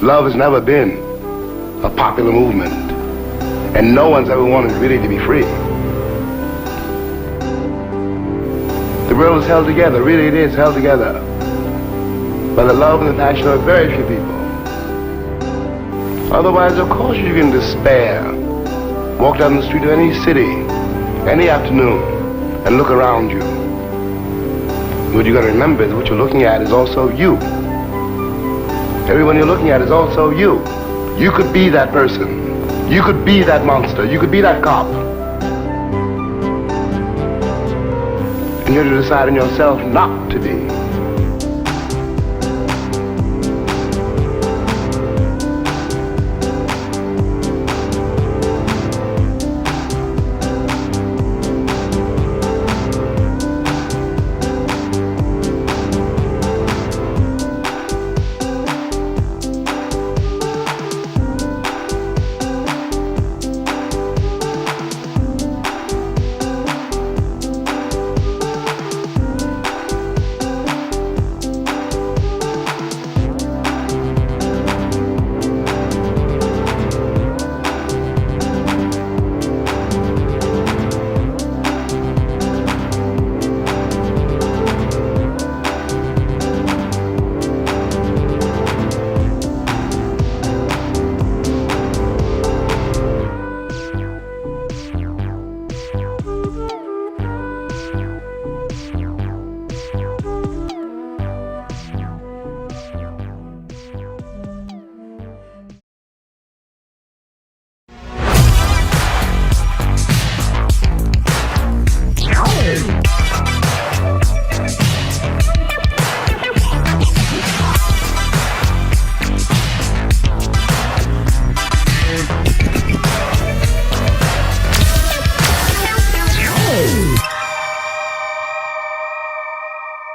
Love has never been a popular movement, and no one's ever wanted really to be free. The world is held together, really it is held together, by the love and the passion of very few people. Otherwise, of course, you can despair. Walk down the street of any city, any afternoon, and look around you. What you got to remember is what you're looking at is also you. Everyone you're looking at is also you. You could be that person. You could be that monster. You could be that cop. And you have to decide in yourself not to be.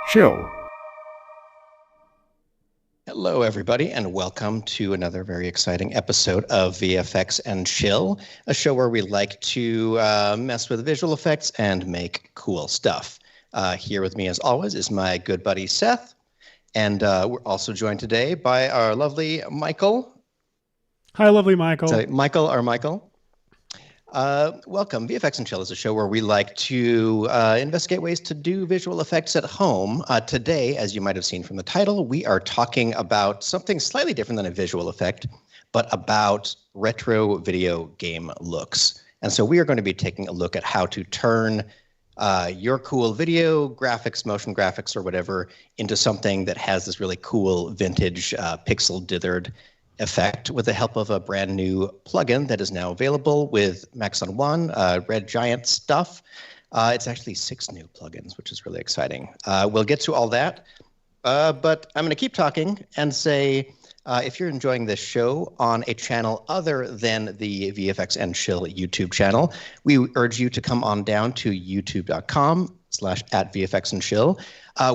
Chill. Hello, everybody, and welcome to another very exciting episode of VFX and Chill, a show where we like to mess with visual effects and make cool stuff. Here with me, as always, is my good buddy Seth, and we're also joined today by our lovely Michael. Hi, lovely Michael. So, Michael. Welcome. VFX and Chill is a show where we like to investigate ways to do visual effects at home. Today, as you might have seen from the title, we are talking about something slightly different than a visual effect, but about retro video game looks. And so we are going to be taking a look at how to turn your cool video graphics, motion graphics, or whatever into something that has this really cool vintage pixel dithered effect with the help of a brand new plugin that is now available with Maxon 1, Red Giant stuff. It's actually 6 new plugins, which is really exciting. We'll get to all that, but I'm going to keep talking and say, if you're enjoying this show on a channel other than the VFX and Chill YouTube channel, we urge you to come on down to youtube.com/@VFXandChill.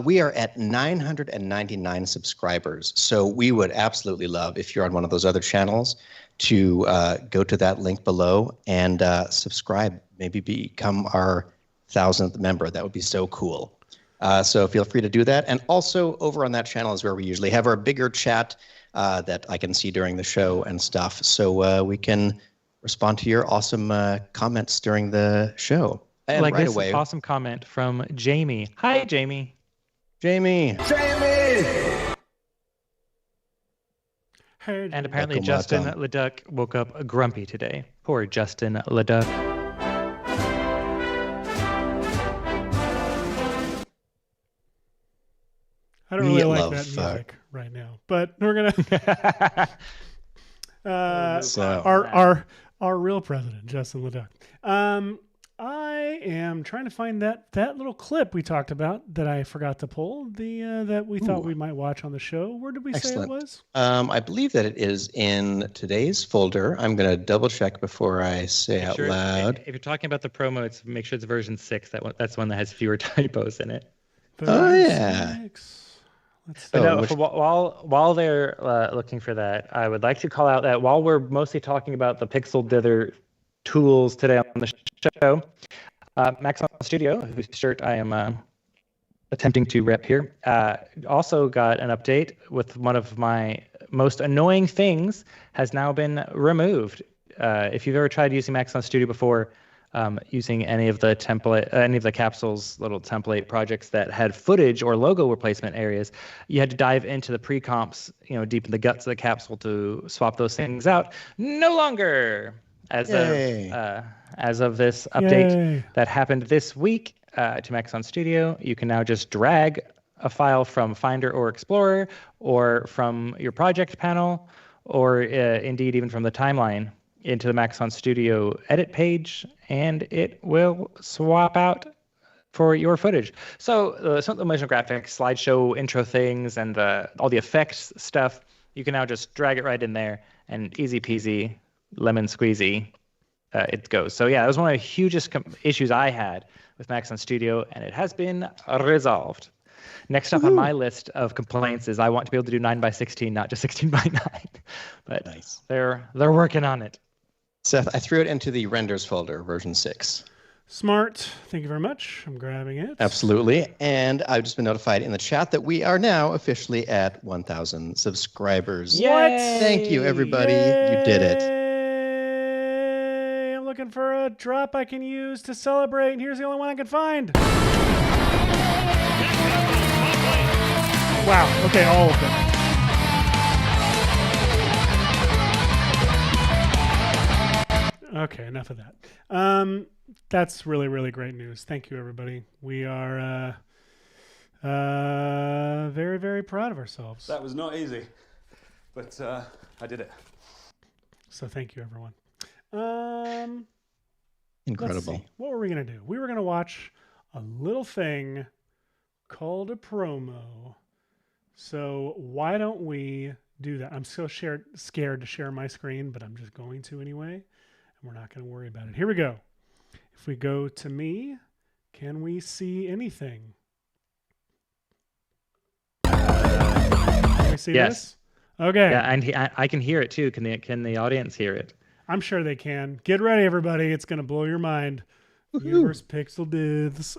We are at 999 subscribers, so we would absolutely love, if you're on one of those other channels, to go to that link below and subscribe, maybe become our 1,000th member. That would be so cool. So feel free to do that. And also over on that channel is where we usually have our bigger chat that I can see during the show and stuff, so we can respond to your awesome comments during the show. And like right this away, awesome comment from Jamie. Hi, Jamie. Jamie. Hey, And apparently Welcome, Justin welcome. Leduc woke up grumpy today. Poor Justin Leduc. I don't really like Meatloaf, that music right now, but we're gonna So our real president, Justin Leduc. I am trying to find that little clip we talked about that I forgot to pull. That we thought we might watch on the show. Where did we Excellent. say it was? I believe that it is in today's folder. I'm going to double check before I say out loud. If you're talking about the promo, make sure it's version 6. That's one that has fewer typos in it. Oh, yeah. Let's But Oh, no, which- while they're looking for that, I would like to call out that while we're mostly talking about the Pixel Dither tools today on the show, Maxon Studio, whose shirt I am attempting to rep here, also got an update with one of my most annoying things has now been removed. If you've ever tried using Maxon Studio before, using any of the capsules, little template projects that had footage or logo replacement areas, you had to dive into the pre-comps, deep in the guts of the capsule to swap those things out. No longer. As of this update that happened this week to Maxon Studio, you can now just drag a file from Finder or Explorer, or from your project panel, or indeed even from the timeline into the Maxon Studio edit page, and it will swap out for your footage. So some of the motion graphics, slideshow intro things, and all the effects stuff, you can now just drag it right in there, and easy peasy, lemon squeezy, it goes. So yeah, that was one of the hugest issues I had with Maxon Studio, and it has been resolved. Next up on my list of complaints is I want to be able to do 9:16, not just 16:9. But nice. They're working on it. Seth, I threw it into the renders folder, version 6. Smart. Thank you very much. I'm grabbing it. Absolutely. And I've just been notified in the chat that we are now officially at 1,000 subscribers. What? Thank you, everybody. You did it. I'm looking for a drop I can use to celebrate, and here's the only one I can find. Wow. Okay, all of them. Okay, enough of that. That's really, really great news. Thank you, everybody. We are very, very proud of ourselves. That was not easy, but I did it. So thank you, everyone. Incredible. Let's see. What were we going to do? We were going to watch a little thing called a promo. So why don't we do that? I'm so scared to share my screen, but I'm just going to anyway. And we're not going to worry about it. Here we go. If we go to me, can we see anything? Can we see this? Okay. Yeah, and I can hear it too. Can the audience hear it? I'm sure they can. Get ready, everybody. It's going to blow your mind. Universe Pixel Diths.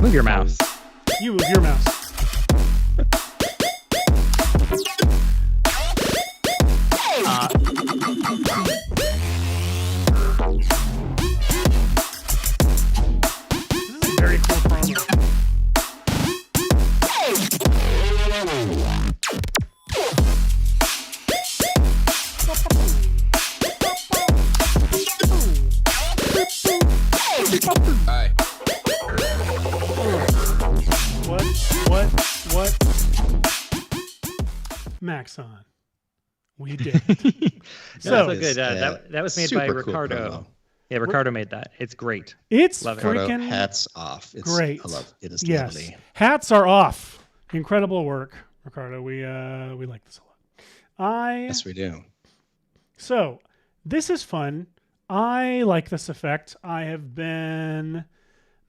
Move your mouse. You move your mouse. This is a very cool promo. Hi. What? Maxon. We did it. So good. That was made by Ricardo. Cool. Yeah, Ricardo made that. It's great. It's love it. freaking hats off. It's great. I love it. It is lovely. Hats are off. Incredible work, Ricardo. We like this a lot. Yes, we do. So this is fun. I like this effect. I have been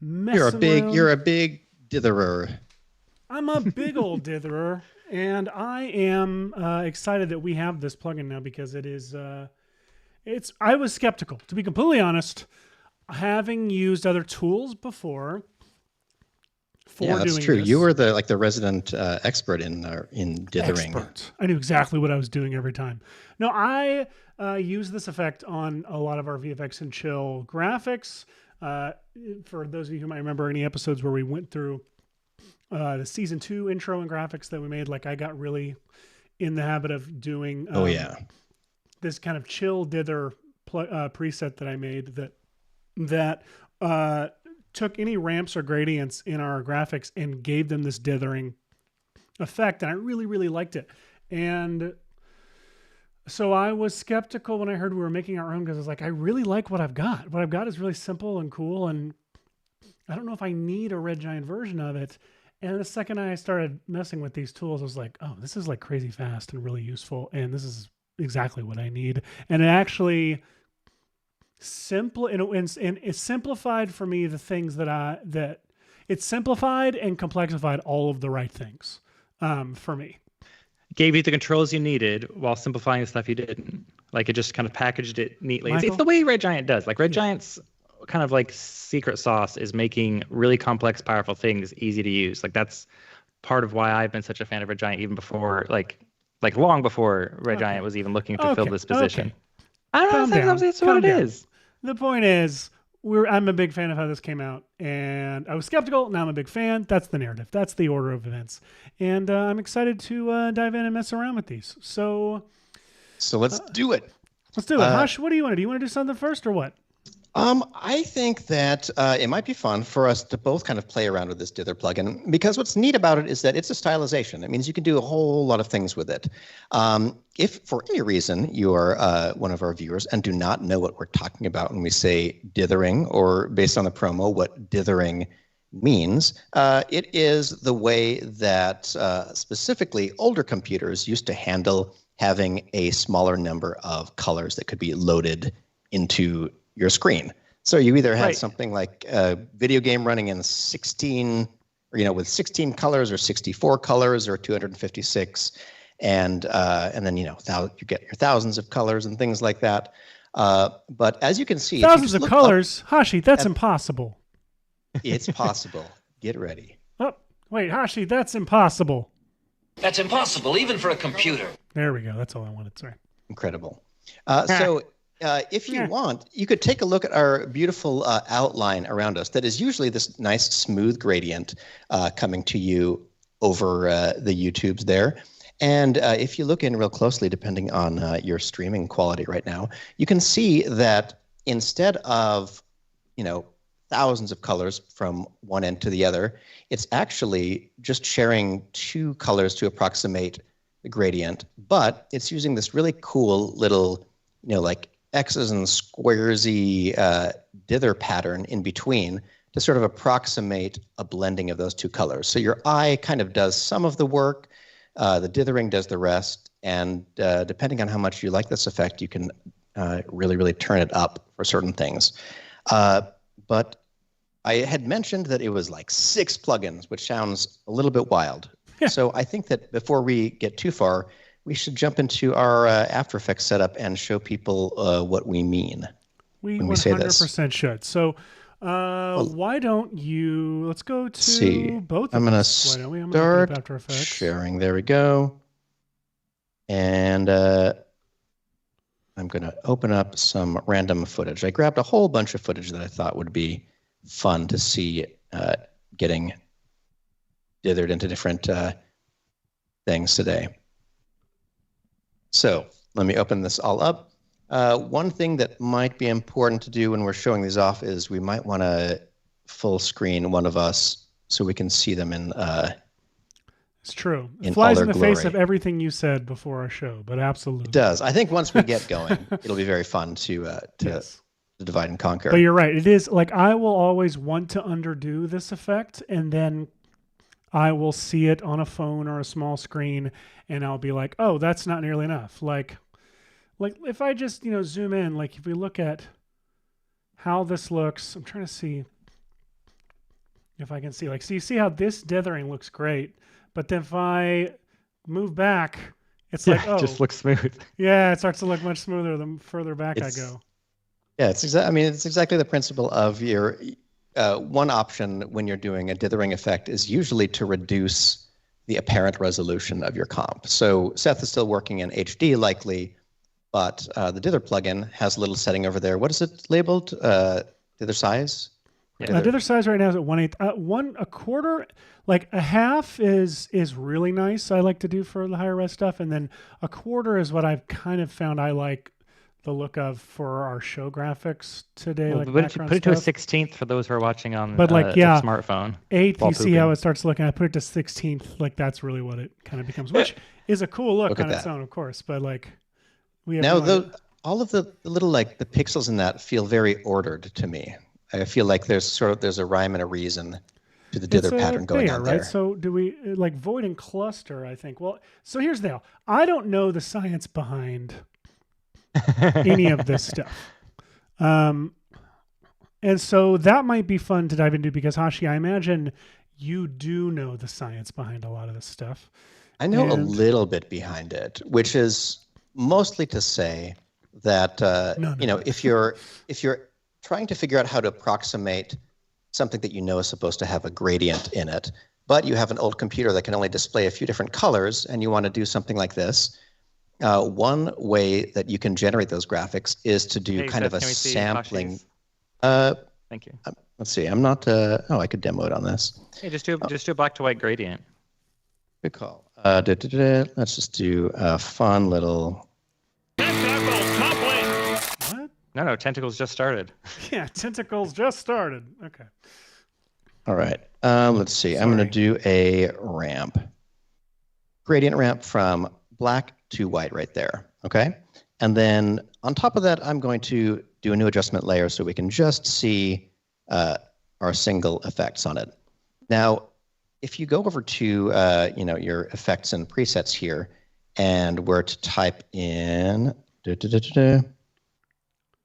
messing around. You're a big ditherer. I'm a big old ditherer, and I am excited that we have this plugin now because it is. I was skeptical, to be completely honest, having used other tools before. That's true. This. You were the resident expert in dithering. Expert. I knew exactly what I was doing every time. No, I use this effect on a lot of our VFX and Chill graphics. For those of you who might remember any episodes where we went through the season 2 intro and graphics that we made, I got really in the habit of doing this kind of chill dither preset that I made that took any ramps or gradients in our graphics and gave them this dithering effect, and I really, really liked it. And so I was skeptical when I heard we were making our own because I was like, I really like what I've got. What I've got is really simple and cool, and I don't know if I need a Red Giant version of it. And the second I started messing with these tools, I was like, oh, this is crazy fast and really useful, and this is exactly what I need. And it actually it simplified for me the things that it simplified and complexified all of the right things for me. Gave you the controls you needed while simplifying the stuff you didn't. It just kind of packaged it neatly. Michael? It's the way Red Giant does. Red Giant's kind of like secret sauce is making really complex, powerful things easy to use. Like that's part of why I've been such a fan of Red Giant even before, like long before Red Giant was even looking to fill this position. I don't know if that's what it is. The point is, I'm a big fan of how this came out, and I was skeptical. Now I'm a big fan. That's the narrative. That's the order of events, and I'm excited to dive in and mess around with these. So let's do it. Let's do it. Hush, what do you want to do? You want to do something first, or what? I think that it might be fun for us to both kind of play around with this Dither plugin, because what's neat about it is that it's a stylization. It means you can do a whole lot of things with it. If for any reason you are one of our viewers and do not know what we're talking about when we say dithering, or based on the promo, what dithering means, it is the way that specifically older computers used to handle having a smaller number of colors that could be loaded into your screen. So you either had something like a video game running in 16, or, with 16 colors or 64 colors or 256, and then you get your thousands of colors and things like that. But as you can see, thousands of colors, Hashi, that's impossible. It's possible. Get ready. Oh, wait, Hashi, that's impossible. That's impossible, even for a computer. There we go. That's all I wanted. Sorry. Incredible. If you want, you could take a look at our beautiful outline around us that is usually this nice smooth gradient coming to you over the YouTubes there. And if you look in real closely, depending on your streaming quality right now, you can see that instead of, thousands of colors from one end to the other, it's actually just sharing two colors to approximate the gradient, but it's using this really cool little, like X's and squaresy dither pattern in between to sort of approximate a blending of those two colors. So your eye kind of does some of the work, the dithering does the rest, and depending on how much you like this effect, you can really, really turn it up for certain things. But I had mentioned that it was like 6 plugins, which sounds a little bit wild. Yeah. So I think that before we get too far, we should jump into our After Effects setup and show people what we mean when we say this. 100% should. So why don't you, let's go to both I'm of going to us. start After Effects. sharing. There we go. And I'm going to open up some random footage. I grabbed a whole bunch of footage that I thought would be fun to see getting dithered into different things today. So let me open this all up. One thing that might be important to do when we're showing these off is we might want to full screen one of us so we can see them in it's true. It flies in the face of everything you said before our show, but absolutely. It does. I think once we get going, it'll be very fun to divide and conquer. But you're right. It is like I will always want to underdo this effect, and then I will see it on a phone or a small screen, and I'll be like, oh, that's not nearly enough. Like if I just, zoom in, like if we look at how this looks, I'm trying to see if I can see, so you see how this dithering looks great, but then if I move back, it's like, oh. It just looks smooth. Yeah, it starts to look much smoother the further back I go. Yeah, it's exactly the principle of your one option when you're doing a dithering effect is usually to reduce the apparent resolution of your comp. So Seth is still working in HD likely, but the Dither plugin has a little setting over there. What is it labeled? Dither size? Dither size right now is at 1/8. 1/4, like a half is really nice. I like to do for the higher res stuff, and then 1/4 is what I've kind of found I like the look of for our show graphics today. Well, put it to a 16th for those who are watching on a smartphone. 1/8, you see how it starts looking. I put it to 16th, like that's really what it kind of becomes, which is a cool look on its own, of course. But like we have all of the little the pixels in that feel very ordered to me. I feel like there's a rhyme and a reason to the dither pattern going on there. Right? So do we like void and cluster? I think. Well, so here's the deal. I don't know the science behind any of this stuff, and so that might be fun to dive into because Hashi, I imagine you do know the science behind a lot of this stuff. I know a little bit behind it, which is mostly to say that if you're trying to figure out how to approximate something that you know is supposed to have a gradient in it, but you have an old computer that can only display a few different colors, and you want to do something like this. One way that you can generate those graphics is to do kind of a sampling. Thank you. Let's see. I'm not. I could demo it on this. Hey, just do a black to white gradient. Good call. Let's just do a fun little. What? No, tentacles just started. Yeah, tentacles just started. Okay. All right. Let's see. I'm going to do a ramp. Gradient ramp from black to white right there. Okay. And then on top of that, I'm going to do a new adjustment layer so we can just see our single effects on it. Now, if you go over to your effects and presets here, and were to type in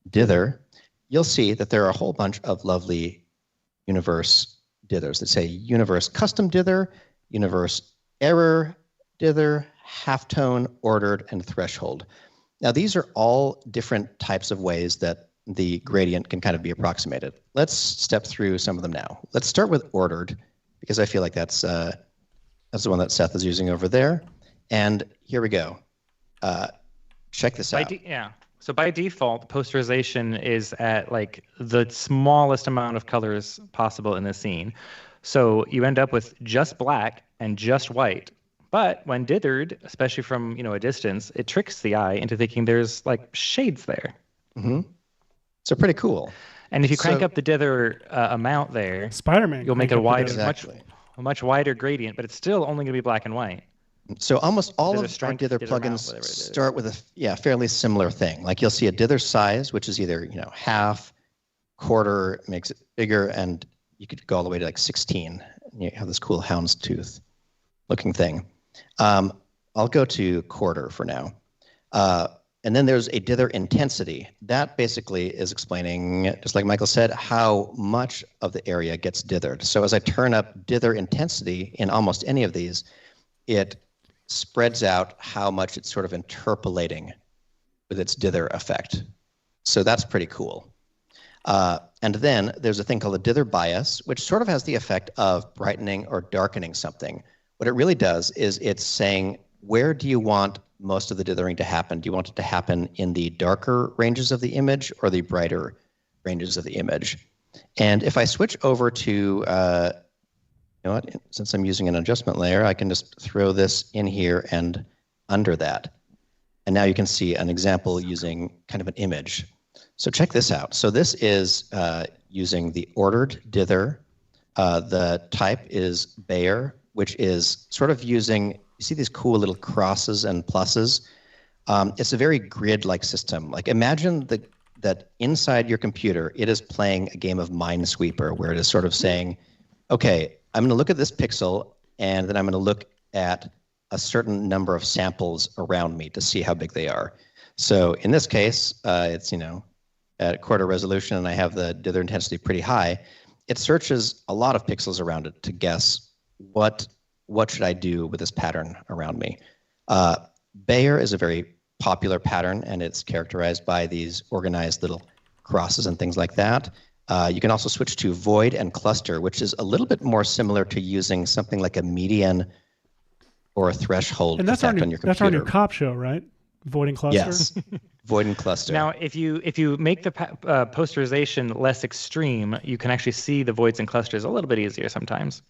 dither, you'll see that there are a whole bunch of lovely universe dithers that say universe custom dither, universe error dither, halftone, ordered, and threshold. Now, these are all different types of ways that the gradient can kind of be approximated. Let's step through some of them now. Let's start with ordered, because I feel like that's the one that Seth is using over there. And here we go. Check this out. So by default, posterization is at like the smallest amount of colors possible in the scene. So you end up with just black and just white. But when dithered, especially from a distance, it tricks the eye into thinking there's like shades there. Mm-hmm. So pretty cool. And if you crank up the dither amount there, Spider-Man, you'll make it a wider, much wider gradient, but it's still only going to be black and white. So almost all of our dither plugins start with a fairly similar thing. Like you'll see a dither size, which is either half, quarter, makes it bigger, and you could go all the way to like 16. And you have this cool houndstooth looking thing. I'll go to quarter for now. And then there's a dither intensity. That basically is explaining, just like Michael said, how much of the area gets dithered. So as I turn up dither intensity in almost any of these, it spreads out how much it's sort of interpolating with its dither effect. So that's pretty cool. And then there's a thing called a dither bias, which sort of has the effect of brightening or darkening something. What it really does is it's saying, where do you want most of the dithering to happen? Do you want it to happen in the darker ranges of the image or the brighter ranges of the image? And if I switch over to, since I'm using an adjustment layer, I can just throw this in here and under that. And now you can see an example using kind of an image. So check this out. So this is using the ordered dither. The type is Bayer, which is sort of using, you see these cool little crosses and pluses? It's a very grid-like system. Like imagine that inside your computer, it is playing a game of Minesweeper, where it is sort of saying, okay, I'm going to look at this pixel, and then I'm going to look at a certain number of samples around me to see how big they are. So in this case, it's at quarter resolution, and I have the dither intensity pretty high. It searches a lot of pixels around it to guess what should I do with this pattern around me. Bayer is a very popular pattern, and it's characterized by these organized little crosses and things like that. You can also switch to void and cluster, which is a little bit more similar to using something like a median or a threshold effect on your computer. That's our new cop show, right? Void and cluster? Yes, void and cluster. Now, if you make the posterization less extreme, you can actually see the voids and clusters a little bit easier sometimes.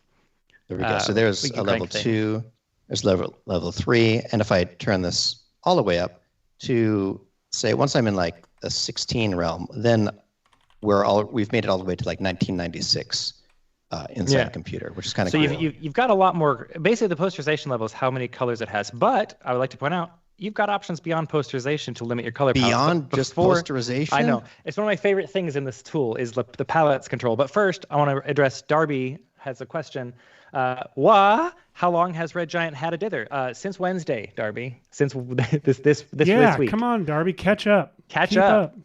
There we go. So there's a level 2, there's level 3, and if I turn this all the way up to, say, once I'm in like the 16 realm, then we've made it all the way to like 1996 inside the computer, which is kind of cool. So you've got a lot more. Basically, the posterization level is how many colors it has. But I would like to point out, you've got options beyond posterization to limit your color palette. Beyond just posterization? I know. It's one of my favorite things in this tool is the palette's control. But first, I want to address Darby has a question. How long has Red Giant had a dither? Since Wednesday, Darby. Since this week. Yeah, come on, Darby, catch up. Keep up.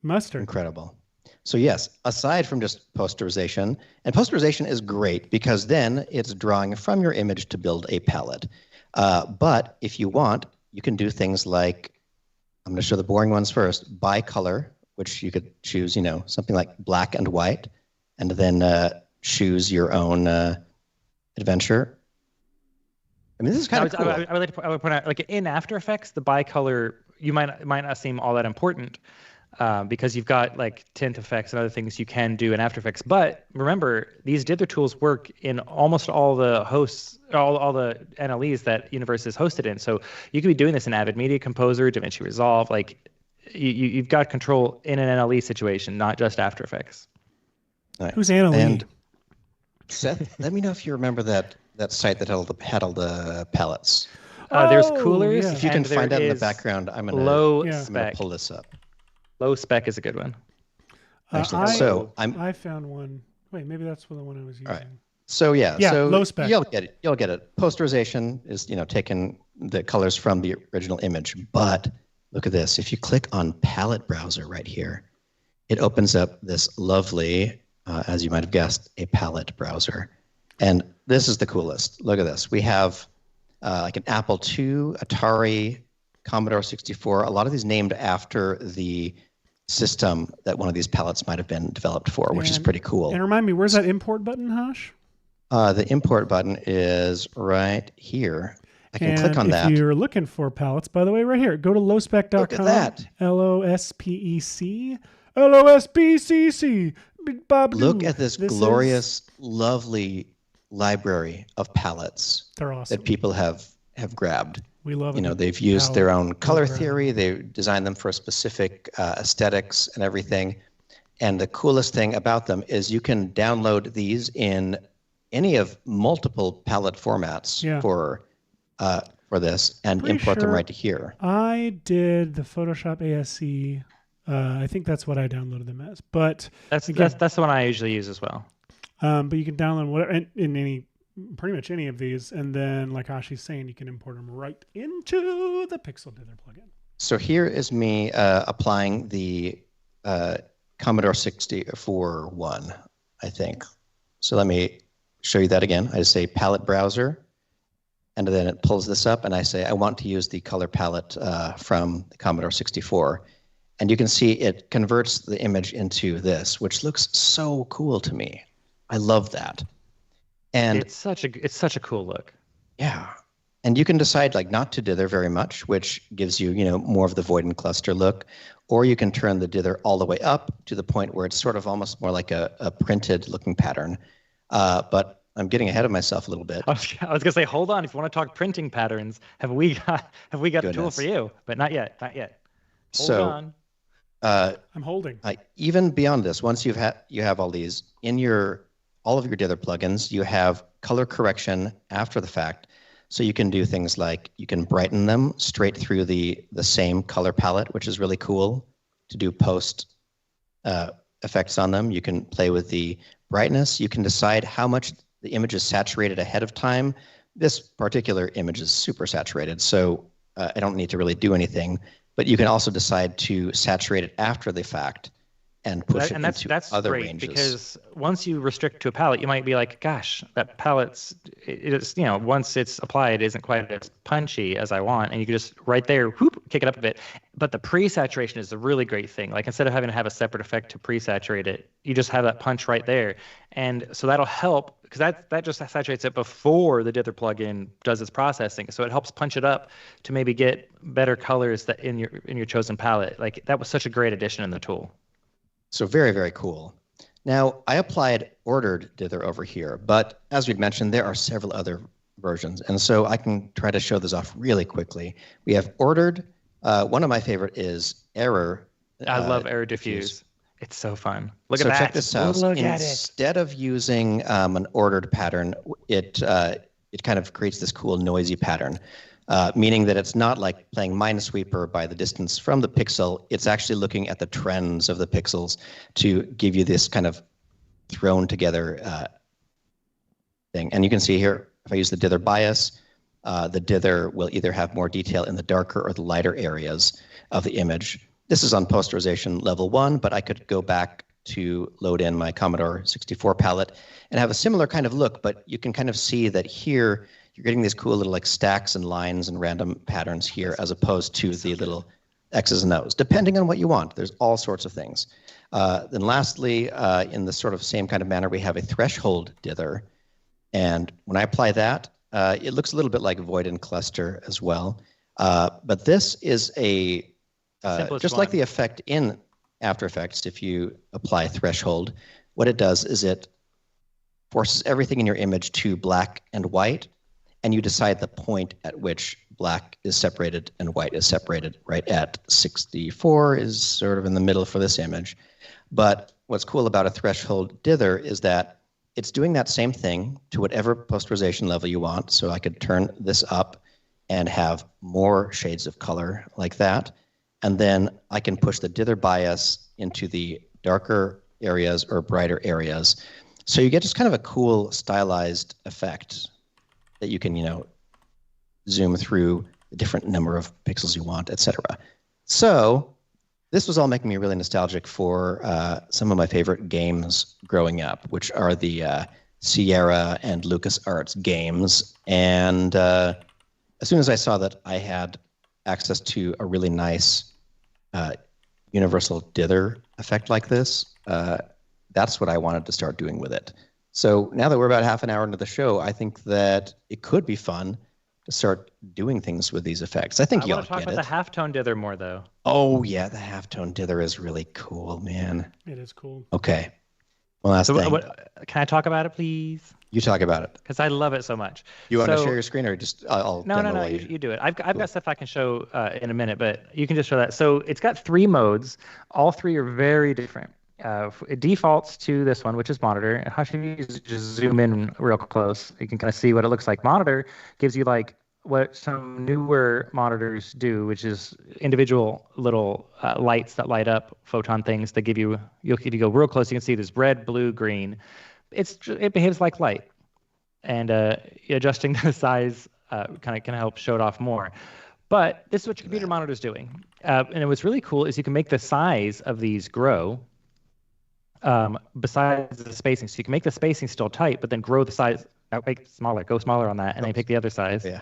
Mustard. Incredible. So yes, aside from just posterization, and posterization is great because then it's drawing from your image to build a palette. But if you want, you can do things like, I'm going to show the boring ones first, by color, which you could choose, something like black and white, and then choose your own adventure. I mean, this is kind of cool. I would point out, like in After Effects, the bicolor you might not seem all that important because you've got like tint effects and other things you can do in After Effects. But remember, these dither tools work in almost all the hosts, all the NLEs that Universe is hosted in. So you could be doing this in Avid Media Composer, DaVinci Resolve. Like you've got control in an NLE situation, not just After Effects. Right. Who's NLE? And Seth, let me know if you remember that site that had all the palettes. There's coolers. Yeah. If you can find out in the background, I'm going to pull this up. Low spec is a good one. Actually, I found one. Wait, maybe that's the one I was using. All right. So low spec. You'll get it. Posterization is taking the colors from the original image. But look at this. If you click on Palette Browser right here, it opens up this lovely, as you might have guessed, a palette browser. And this is the coolest. Look at this. We have like an Apple II, Atari, Commodore 64, a lot of these named after the system that one of these palettes might have been developed for, which is pretty cool. And remind me, where's that import button, Hosh? The import button is right here. I can click on that. If you're looking for palettes, by the way, right here, go to lowspec.com. Look at that. LOSPEC. LOSPCC. Look at this glorious, lovely library of palettes. They're awesome. That people have grabbed. We love it. They've used their own color theory. They designed them for specific aesthetics and everything. And the coolest thing about them is you can download these in any of multiple palette formats for this and import them right to here. I did the Photoshop ASC. I think that's what I downloaded them as. But that's the one I usually use as well. But you can download whatever in pretty much any of these, and then like Ashi's saying, you can import them right into the Pixel Dither plugin. So here is me applying the Commodore 64 one, I think. So let me show you that again. I just say palette browser, and then it pulls this up, and I say I want to use the color palette from the Commodore 64. And you can see it converts the image into this, which looks so cool to me. I love that. And it's such a cool look. Yeah. And you can decide like not to dither very much, which gives you, more of the void and cluster look, or you can turn the dither all the way up to the point where it's sort of almost more like a printed looking pattern. But I'm getting ahead of myself a little bit. I was gonna say, hold on. If you want to talk printing patterns, have we got a tool for you? But not yet. Hold on. I'm holding. Even beyond this, once you have all these in all of your dither plugins, you have color correction after the fact. So you can do things like you can brighten them straight through the same color palette, which is really cool to do post effects on them. You can play with the brightness. You can decide how much the image is saturated ahead of time. This particular image is super saturated, so I don't need to really do anything. But you can also decide to saturate it after the fact and push it into other ranges. Because once you restrict to a palette, you might be like, gosh, that palette's, once it's applied, it isn't quite as punchy as I want. And you can just right there, kick it up a bit. But the pre-saturation is a really great thing. Like instead of having to have a separate effect to pre-saturate it, you just have that punch right there. And so that'll help because that just saturates it before the Dither plugin does its processing. So it helps punch it up to maybe get better colors that in your chosen palette. Like that was such a great addition in the tool. So very, very cool. Now, I applied ordered dither over here, but as we'd mentioned, there are several other versions. And so I can try to show this off really quickly. We have ordered. One of my favorite is error. I love error diffuse. It's so fun. Look at that. So check this out. Instead of using an ordered pattern, it kind of creates this cool noisy pattern. Meaning that it's not like playing Minesweeper by the distance from the pixel. It's actually looking at the trends of the pixels to give you this kind of thrown together thing. And you can see here, if I use the dither bias, the dither will either have more detail in the darker or the lighter areas of the image. This is on posterization level 1, but I could go back to load in my Commodore 64 palette and have a similar kind of look, but you can kind of see that here you're getting these cool little like stacks and lines and random patterns here as opposed to the little X's and O's, depending on what you want. There's all sorts of things. Then lastly, in the sort of same kind of manner, we have a threshold dither. And when I apply that, it looks a little bit like void and cluster as well. But this is a, just like the effect in After Effects, if you apply threshold, what it does is it forces everything in your image to black and white, and you decide the point at which black is separated and white is separated. Right at 64 is sort of in the middle for this image. But what's cool about a threshold dither is that it's doing that same thing to whatever posterization level you want. So I could turn this up and have more shades of color like that. And then I can push the dither bias into the darker areas or brighter areas. So you get just kind of a cool stylized effect that you can, zoom through the different number of pixels you want, etc. So this was all making me really nostalgic for some of my favorite games growing up, which are the Sierra and LucasArts games. And as soon as I saw that I had access to a really nice universal dither effect like this, that's what I wanted to start doing with it. So now that we're about half an hour into the show, I think that it could be fun to start doing things with these effects. I think y'all get it. I want to talk about the halftone dither more, though. Oh, yeah, the halftone dither is really cool, man. It is cool. Okay. One last thing. Can I talk about it, please? You talk about it. Because I love it so much. You want to share your screen, or just I'll No. You do it. I've got stuff I can show in a minute, but you can just show that. So it's got 3 modes. All 3 are very different. It defaults to this one, which is monitor. How should you just zoom in real close? You can kind of see what it looks like. Monitor gives you like what some newer monitors do, which is individual little lights that light up, photon things that give you. You go real close, you can see there's red, blue, green. It behaves like light, and adjusting the size kind of can help show it off more. But this is what your computer monitor is doing. And what's really cool is you can make the size of these grow. Besides the spacing, so you can make the spacing still tight, but then grow the size, make it smaller, go smaller on that, and then pick the other size. Yeah.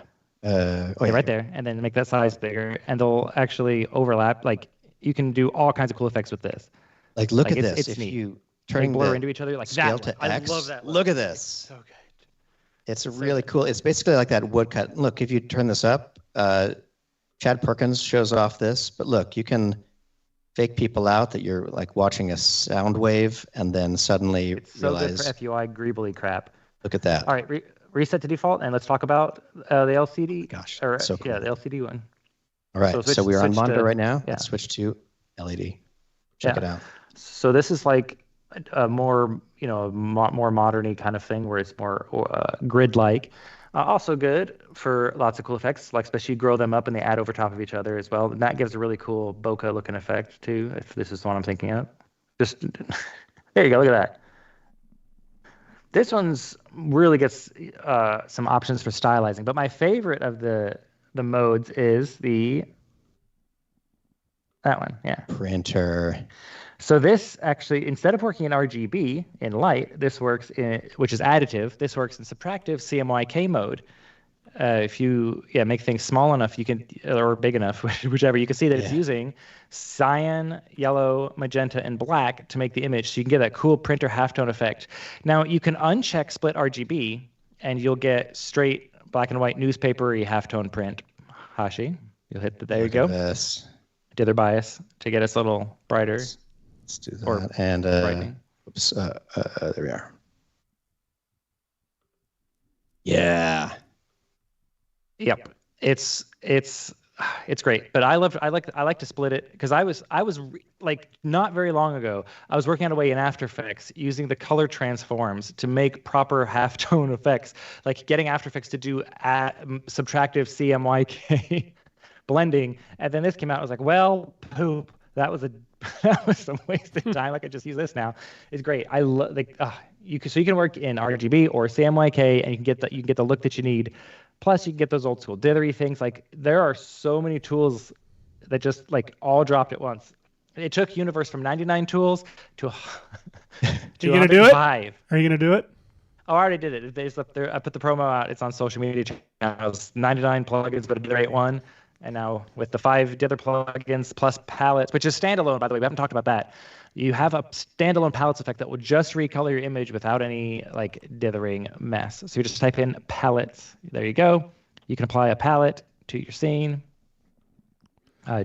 Right there, and then make that size bigger, and they'll actually overlap. Like you can do all kinds of cool effects with this. Like look at this. If you turn blur into each other like scale that. To X, I love that. Look at this. So good. It's really cool. It's basically like that woodcut. Look, if you turn this up, Chad Perkins shows off this, but look, you can fake people out that you're like watching a sound wave, and then suddenly realize. Good for FUI greebly crap. Look at that. All right, reset to default, and let's talk about the LCD. Gosh, or so cool. Yeah, the LCD one. All right, so we're on monitor right now. Yeah. Let's switch to LED. Check it out. So this is like a more more modern-y kind of thing, where it's more grid-like. Also good for lots of cool effects, like especially you grow them up and they add over top of each other as well. And that gives a really cool bokeh looking effect too, if this is the one I'm thinking of. Just there you go, look at that. This one's really gets some options for stylizing, but my favorite of the modes is that one, yeah. Printer. So this actually, instead of working in RGB in light, this works in, which is additive, this works in subtractive CMYK mode. If you make things small enough, you can, or big enough, whichever, you can see that it's using cyan, yellow, magenta, and black to make the image. So you can get that cool printer halftone effect. Now you can uncheck split RGB and you'll get straight black and white newspapery halftone print. Hashi, you'll hit there you go. This. Dither bias to get us a little brighter. Let's do that. And oops, there we are. Yeah. Yep. It's great, but I like to split it because I was like not very long ago I was working on a way in After Effects using the color transforms to make proper halftone effects, like getting After Effects to do subtractive CMYK blending, and then this came out. I was like, well, poop. That was some wasted time. I could just use this now. It's great. I love you can work in RGB or CMYK, and you can get the look that you need. Plus, you can get those old school dithery things. Like there are so many tools that just like all dropped at once. It took Universe from 99 tools to. You gonna do it? Are you gonna do it? Oh, I already did it. It's up there. I put the promo out. It's on social media channels. 99 plugins, but a great one. And now with the 5 Dither plugins plus palettes, which is standalone, by the way, we haven't talked about that. You have a standalone palettes effect that will just recolor your image without any like dithering mess. So you just type in palettes. There you go. You can apply a palette to your scene.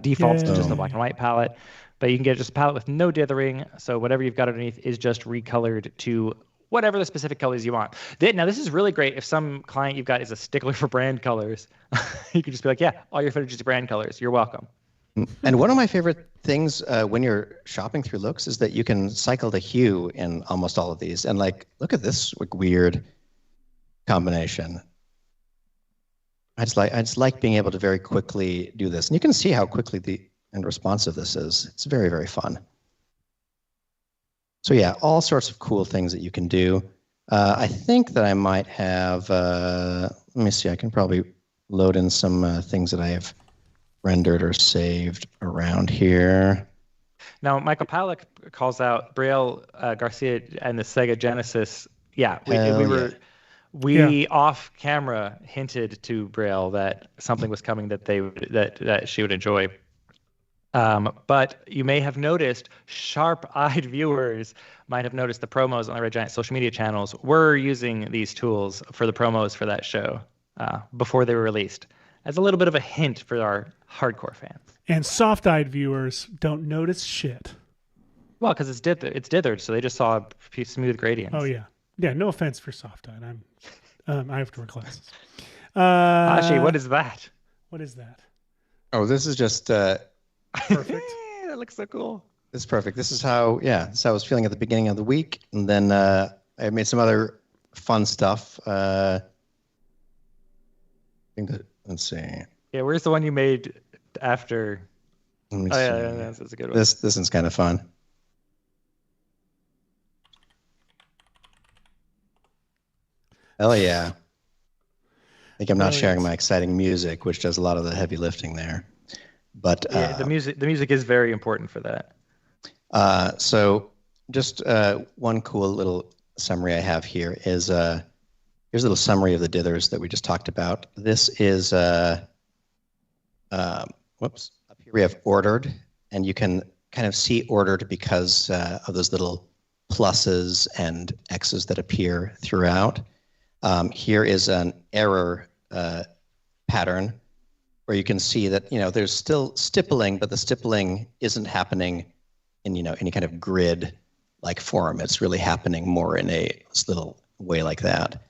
Defaults to just a black and white palette, but you can get just a palette with no dithering. So whatever you've got underneath is just recolored to whatever the specific colors you want. Now, this is really great if some client you've got is a stickler for brand colors. You can just be like, yeah, all your footage is brand colors. You're welcome. And one of my favorite things when you're shopping through looks is that you can cycle the hue in almost all of these. And like, look at this weird combination. I just like being able to very quickly do this. And you can see how quickly and responsive this is. It's very, very fun. So yeah, all sorts of cool things that you can do. I think that I might have, let me see, I can probably load in some things that I have rendered or saved around here. Now, Michael Palak calls out Brielle Garcia and the Sega Genesis. Yeah, we off camera hinted to Brielle that something was coming that she would enjoy. But you may have noticed, sharp-eyed viewers might have noticed the promos on the Red Giant social media channels were using these tools for the promos for that show before they were released, as a little bit of a hint for our hardcore fans. And soft-eyed viewers don't notice shit. Well, because it's dithered, so they just saw smooth gradients. Oh yeah, yeah. No offense for soft-eyed. I have to wear glasses. Ashi, what is that? What is that? Oh, this is just perfect. That looks so cool. This is perfect. This is how I was feeling at the beginning of the week, and then I made some other fun stuff. I think that, let's see. Yeah, where's the one you made after? Let me oh see. yeah, that's a good one. This one's kind of fun. Hell yeah. I think I'm not sharing my exciting music, which does a lot of the heavy lifting there. But yeah, the music is very important for that. So just one cool little summary I have here is here's a little summary of the dithers that we just talked about. This is whoops, up here we have ordered, and you can kind of see ordered because of those little pluses and X's that appear throughout. Here is an error pattern where you can see that, there's still stippling, but the stippling isn't happening in, any kind of grid-like form. It's really happening more in a little way like that.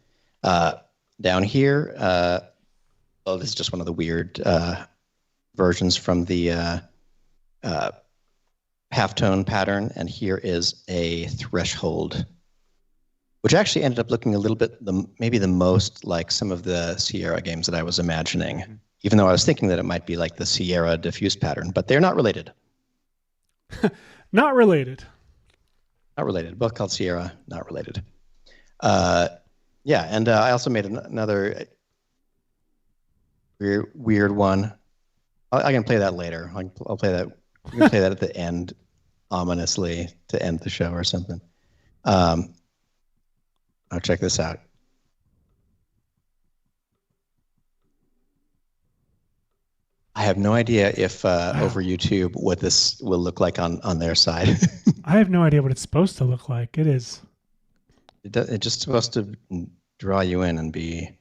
Down here, this is just one of the weird versions from the halftone pattern, and here is a threshold, which actually ended up looking a little bit, maybe the most like some of the Sierra games that I was imagining, even though I was thinking that it might be like the Sierra diffuse pattern, but they're not related. Not related. Not related. Both called Sierra, not related. Yeah, and I also made another weird one. I can play that later. I'll play that. We can play that at the end, ominously, to end the show or something. I'll check this out. I have no idea if over YouTube what this will look like on their side. I have no idea what it's supposed to look like. It is. It's just supposed to draw you in and be.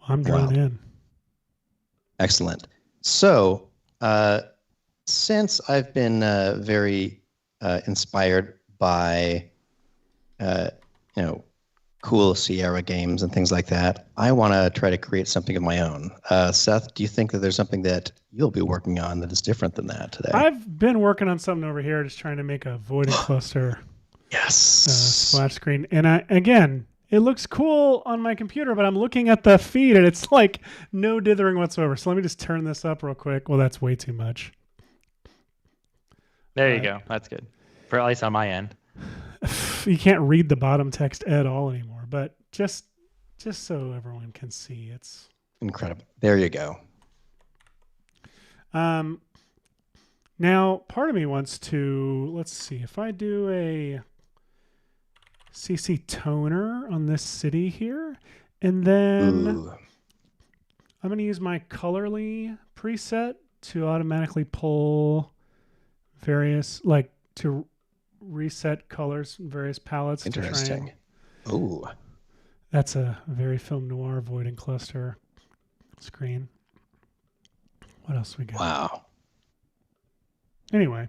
I'm drawn in. Excellent. So, since I've been very inspired by, cool Sierra games and things like that, I want to try to create something of my own. Seth, do you think that there's something that you'll be working on that is different than that today? I've been working on something over here, just trying to make a void cluster. Yes. Splash screen. And again, it looks cool on my computer, but I'm looking at the feed and it's like no dithering whatsoever. So let me just turn this up real quick. Well, that's way too much. There you go. That's good. For at least on my end. You can't read the bottom text at all anymore, but just so everyone can see, it's incredible. There you go. Now part of me wants to, let's see, if I do a CC toner on this city here, and then I'm going to use my Colorly preset to automatically pull various, like to reset colors in various palettes. Interesting. Ooh. That's a very film noir void and cluster screen. What else we got? Wow. Anyway.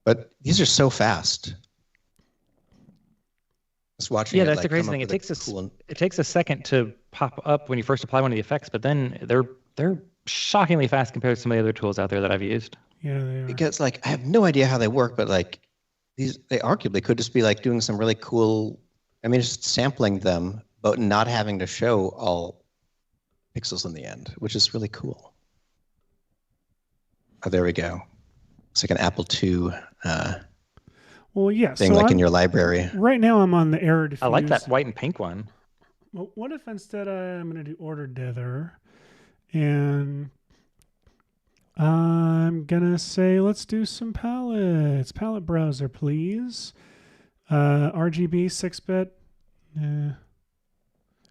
But these are so fast. Just watching. Yeah, that's the crazy thing. It takes a second to pop up when you first apply one of the effects, but then they're shockingly fast compared to some of the other tools out there that I've used. Yeah, they are. Because I have no idea how they work, but they arguably could just be doing some really cool. I mean, just sampling them, but not having to show all pixels in the end, which is really cool. Oh, there we go. It's like an Apple II well, yeah, thing, in your library. Right now I'm on the error diffuse. I like that white and pink one. Well, what if instead I'm going to do order dither, and I'm going to say, let's do some palettes. Palette browser, please. RGB, 6-bit.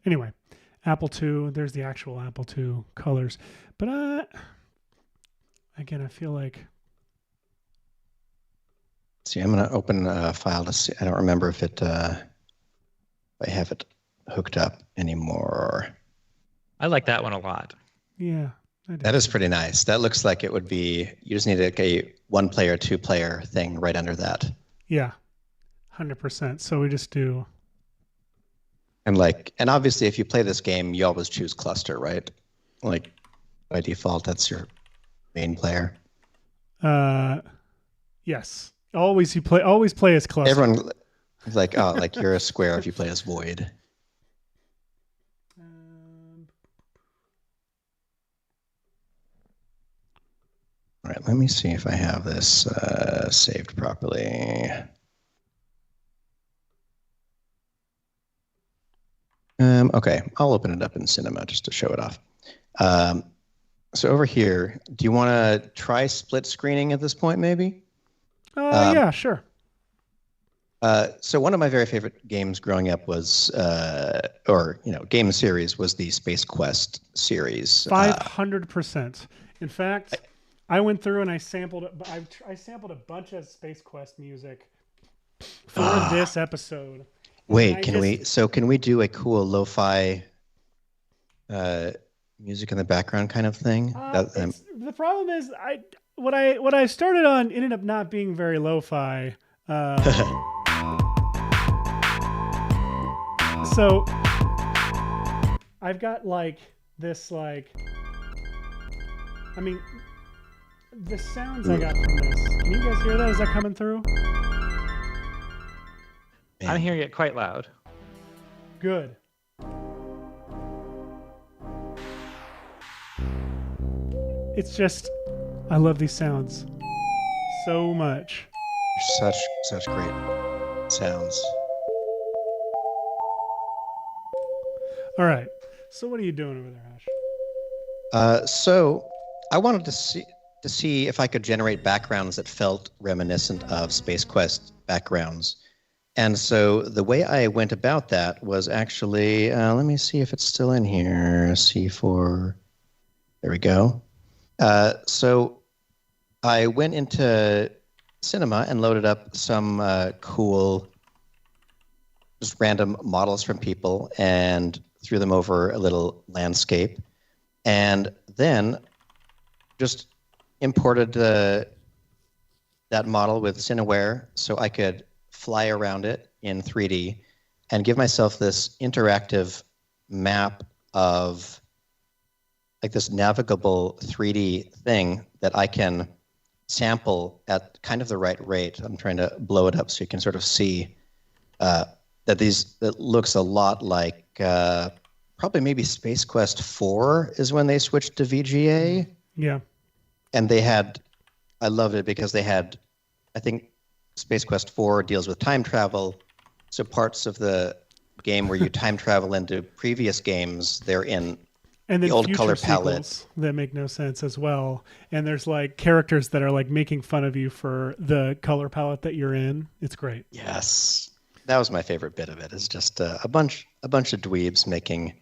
Anyway, Apple II. There's the actual Apple II colors. But again, I feel like... See, I'm going to open a file to see. I don't remember if I have it hooked up anymore. I like that one a lot. Yeah. That is pretty nice. That looks like it would be, you just need a 1-player, 2-player thing right under that. Yeah, 100%. So we just do. And obviously if you play this game, you always choose cluster, right? By default, that's your main player. Yes. Always play as cluster. Everyone is you're a square if you play as void. All right, let me see if I have this saved properly. Okay, I'll open it up in Cinema just to show it off. So over here, do you want to try split screening at this point, maybe? Yeah, sure. So one of my very favorite games growing up was, game series was the Space Quest series. 500%. In fact, I went through and I sampled a bunch of Space Quest music for this episode. Wait, can we do a cool lo-fi music in the background kind of thing? The problem is what I started on ended up not being very lo-fi. So I've got this the sounds I got from this. Can you guys hear that? Is that coming through? I'm hearing it quite loud. Good. It's just, I love these sounds so much. Such great sounds. All right. So what are you doing over there, Ash? So I wanted to see if I could generate backgrounds that felt reminiscent of Space Quest backgrounds. And so the way I went about that was actually, let me see if it's still in here. C4. There we go. So I went into Cinema and loaded up some cool, just random models from people and threw them over a little landscape. And then just imported that model with Cineware so I could fly around it in 3D and give myself this interactive map of this navigable 3D thing that I can sample at kind of the right rate. I'm trying to blow it up so you can sort of see that it looks a lot like probably maybe Space Quest 4 is when they switched to VGA. Yeah. And I loved it because they had, I think Space Quest 4 deals with time travel. So parts of the game where you time travel into previous games, they're in and then the old color palette that make no sense as well. And there's characters that are making fun of you for the color palette that you're in. It's great. Yes. That was my favorite bit of it. It's just a bunch of dweebs making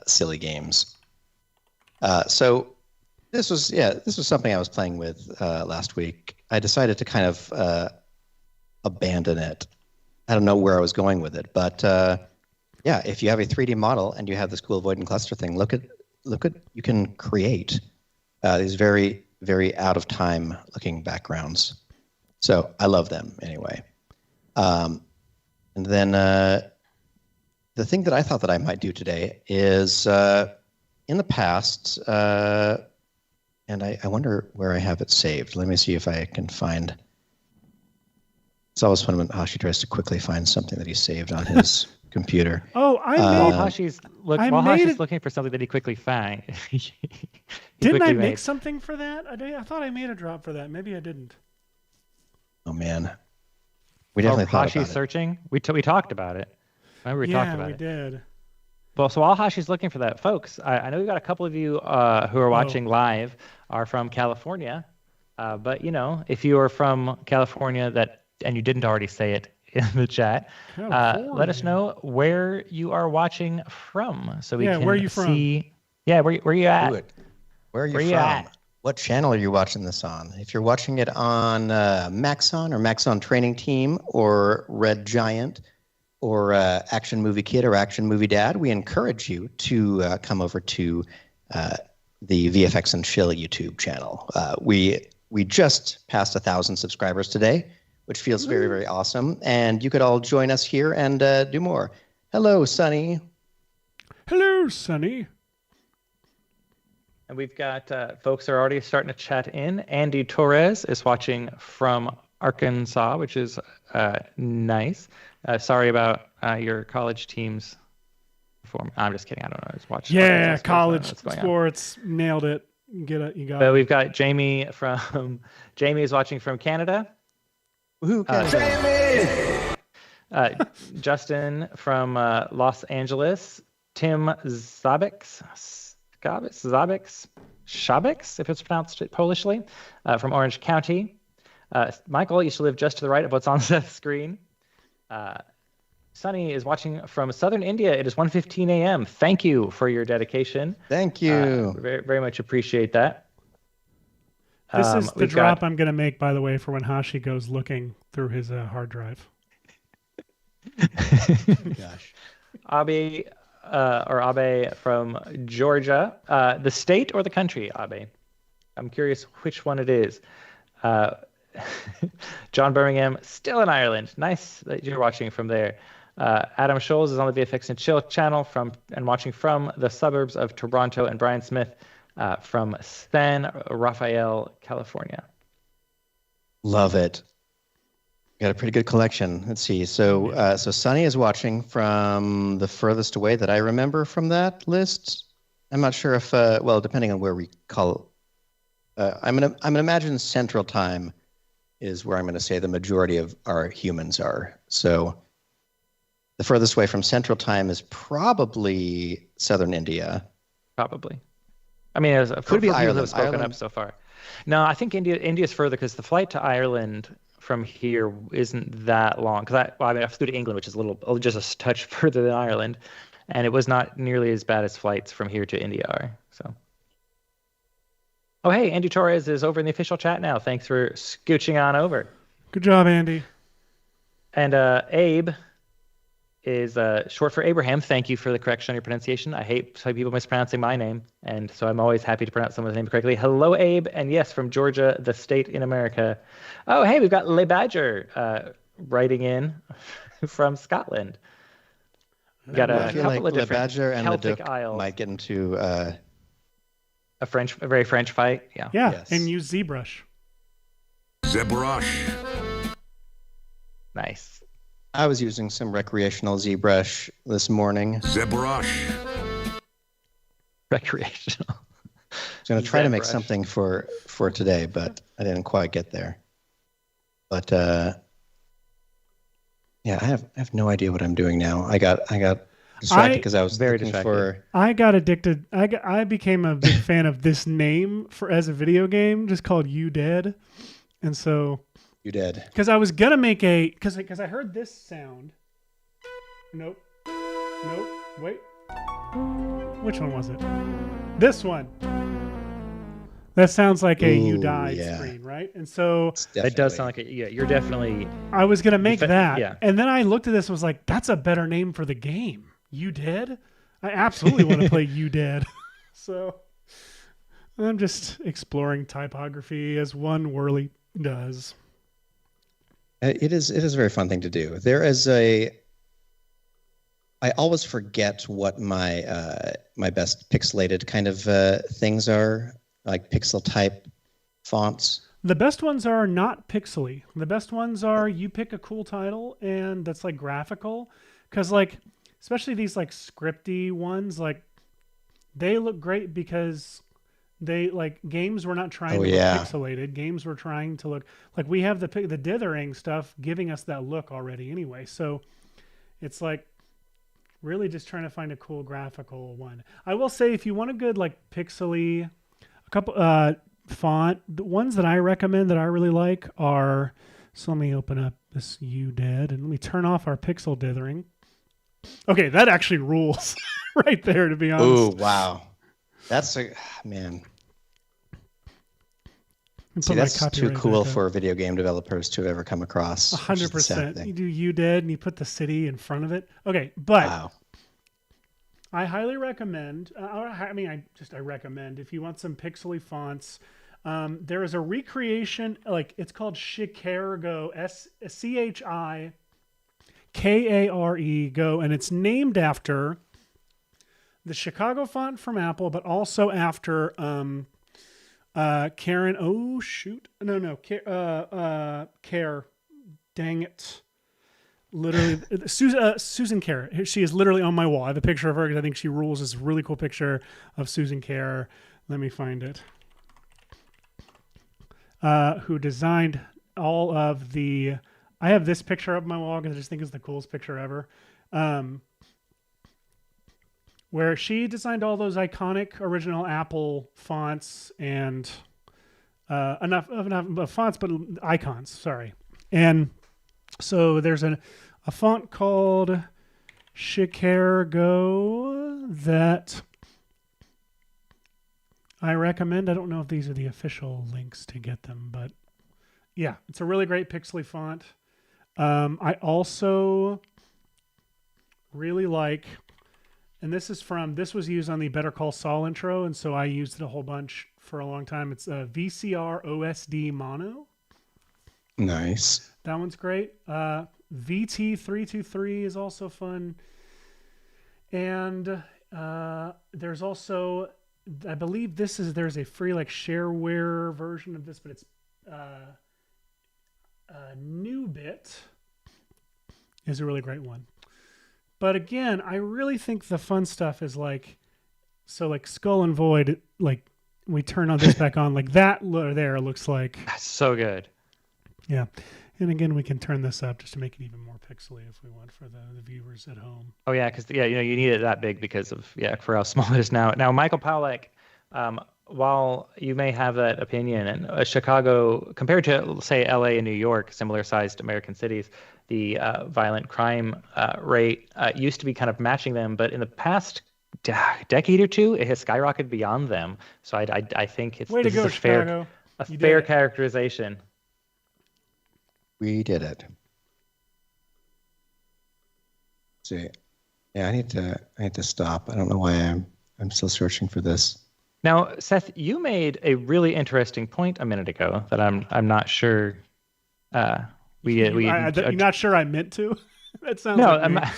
silly games. So this was something I was playing with last week. I decided to kind of abandon it. I don't know where I was going with it, but if you have a 3D model and you have this cool void and cluster thing, look at you can create these very, very out of time looking backgrounds. So I love them anyway. And then the thing that I thought that I might do today is in the past, and I wonder where I have it saved. Let me see if I can find. It's always fun when Hashi tries to quickly find something that he saved on his computer. Oh, while Hashi's looking for something that he quickly found. Didn't I make something for that? I thought I made a drop for that. Maybe I didn't. Oh man, we definitely thought Hashi's about it. Searching. We talked about it. Remember we talked about it. Yeah, we did. Well, so while Hashi's looking for that, folks, I know we've got a couple of you who are watching live are from California, but if you are from California and you didn't already say it in the chat, let us know where you are watching from, so we can where are you from? see. Yeah, where you at? Do it. Where are you from? What channel are you watching this on? If you're watching it on Maxon or Maxon Training Team or Red Giant or Action Movie Kid or Action Movie Dad, we encourage you to come over to the VFX and Chill YouTube channel. We just passed 1,000 subscribers today, which feels very, very awesome. And you could all join us here and do more. Hello, Sunny. Hello, Sunny. And we've got folks are already starting to chat in. Andy Torres is watching from Arkansas, which is nice. Sorry about your college team's perform. I'm just kidding. I don't know. I was watching. Yeah, college sports nailed it. You got it. We've got Jamie is watching from Canada. Woohoo, Canada. Jamie! Justin from Los Angeles. Tim Shabix, if it's pronounced Polishly, from Orange County. Michael used to live just to the right of what's on the screen. Sunny is watching from southern India. It is 1:15 a.m. Thank you for your dedication. Thank you. Very, very much appreciate that. This is the drop I'm going to make, by the way, for when Hashi goes looking through his hard drive. Gosh. Abe from Georgia. The state or the country, Abe? I'm curious which one it is. John Birmingham, still in Ireland. Nice that you're watching from there. Adam Scholes is on the VFX and Chill channel and watching from the suburbs of Toronto, and Brian Smith from San Rafael, California. Love it. Got a pretty good collection. Let's see. So Sunny is watching from the furthest away that I remember from that list. I'm not sure if depending on where we call. I'm gonna imagine Central Time is where I'm going to say the majority of our humans are. So the furthest away from Central Time is probably Southern India. Probably. I mean, could be Ireland. Have spoken up so far. No, I think India's further because the flight to Ireland from here isn't that long. Because I flew to England, which is just a touch further than Ireland, and it was not nearly as bad as flights from here to India are. So. Oh, hey, Andy Torres is over in the official chat now. Thanks for scooching on over. Good job, Andy. And Abe is short for Abraham. Thank you for the correction on your pronunciation. I hate people mispronouncing my name, and so I'm always happy to pronounce someone's name correctly. Hello, Abe, and yes, from Georgia, the state in America. Oh, hey, we've got Le Badger writing in from Scotland. We've got a couple of different Le Badger and Celtic Leduc isles. might get into a very French fight. Yeah. Yes. And use ZBrush. ZBrush. Nice. I was using some recreational ZBrush this morning. ZBrush. Recreational. I was going to try to make something for today, but I didn't quite get there. But yeah, I have no idea what I'm doing now. I got distracted because I was very looking distracted. for. I got addicted. I became a big fan of this name as a video game, just called You Dead, and so. You did. Because I was gonna make because I heard this sound. Nope. Wait. Which one was it? This one. That sounds like a you Ooh, died yeah. screen, right? And so It does sound like it. Yeah, you're definitely. I was going to make that. Yeah. And then I looked at this and was like, that's a better name for the game. You Dead? I absolutely want to play You Dead. So I'm just exploring typography as one Whirly does. It is a very fun thing to do. I always forget what my my best pixelated kind of things are, like pixel type fonts. The best ones are not pixely. The best ones are you pick a cool title and that's like graphical. Because like, especially these like scripty ones, like they look great because they like games were not trying to look pixelated. Games were trying to look like we have the dithering stuff giving us that look already anyway. So it's like really just trying to find a cool graphical one. I will say if you want a good like pixely, a couple font, the ones that I recommend that I really like are, so let me open up this You Dead and let me turn off our pixel dithering. Okay, that actually rules right there, to be honest. Oh, wow. That's a, man. See, that's too cool for video game developers to ever come across. 100%. You do You Dead and you put the city in front of it. Okay, but wow. I highly recommend, I recommend if you want some pixely fonts, there is a recreation, like it's called Chikarego, Chikare Go, and it's named after the Chicago font from Apple, but also after Karen. Oh shoot! No. Care. Dang it! Literally, Susan Care. She is literally on my wall. I have a picture of her because I think she rules. This really cool picture of Susan Care. Let me find it. Who designed all of the? I have this picture up my wall because I just think it's the coolest picture ever. Where she designed all those iconic original Apple fonts and enough fonts, but icons. Sorry, and so there's a font called Chikarego that I recommend. I don't know if these are the official links to get them, but yeah, it's a really great pixely font. I also really like, and this was used on the Better Call Saul intro, and so I used it a whole bunch for a long time. It's a VCR OSD mono. Nice. That one's great. VT323 is also fun. And there's also, I believe there's a free like shareware version of this, but it's New Bit is a really great one. But again, I really think the fun stuff is like, so like Skull and Void, like we turn on this back on, like that there looks like. That's so good. Yeah. And again, we can turn this up just to make it even more pixely if we want for the viewers at home. Oh yeah, because you need it that big because of for how small it is now. Now, Michael Powlek, while you may have that opinion, and Chicago compared to say LA and New York, similar sized American cities, the violent crime rate used to be kind of matching them, but in the past decade or two, it has skyrocketed beyond them. So I think it's way to go, Chicago. A fair characterization. We did it. See, yeah, I need to stop. I don't know why I'm still searching for this. Now, Seth, you made a really interesting point a minute ago that I'm not sure. You're not sure I meant to. That sounds no. Like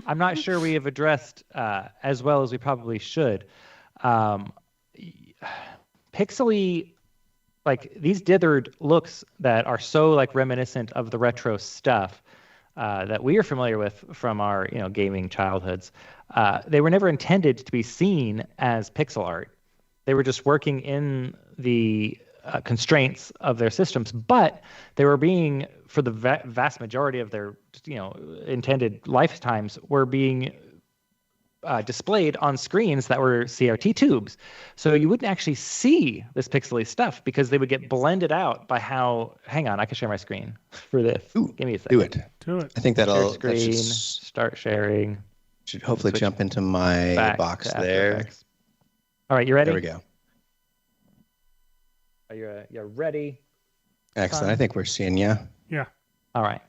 I'm not sure we have addressed as well as we probably should. Pixely. Like these dithered looks that are so like reminiscent of the retro stuff that we are familiar with from our gaming childhoods, they were never intended to be seen as pixel art. They were just working in the constraints of their systems, but they were being, for the vast majority of their intended lifetimes, were being displayed on screens that were CRT tubes. So you wouldn't actually see this pixely stuff because they would get blended out by how, hang on, I can share my screen for this. Ooh, give me a second. Do it. I think that'll start sharing. Should hopefully jump into my box there. All right, you ready? There we go. Are you ready? Excellent. I think we're seeing you. Yeah. All right.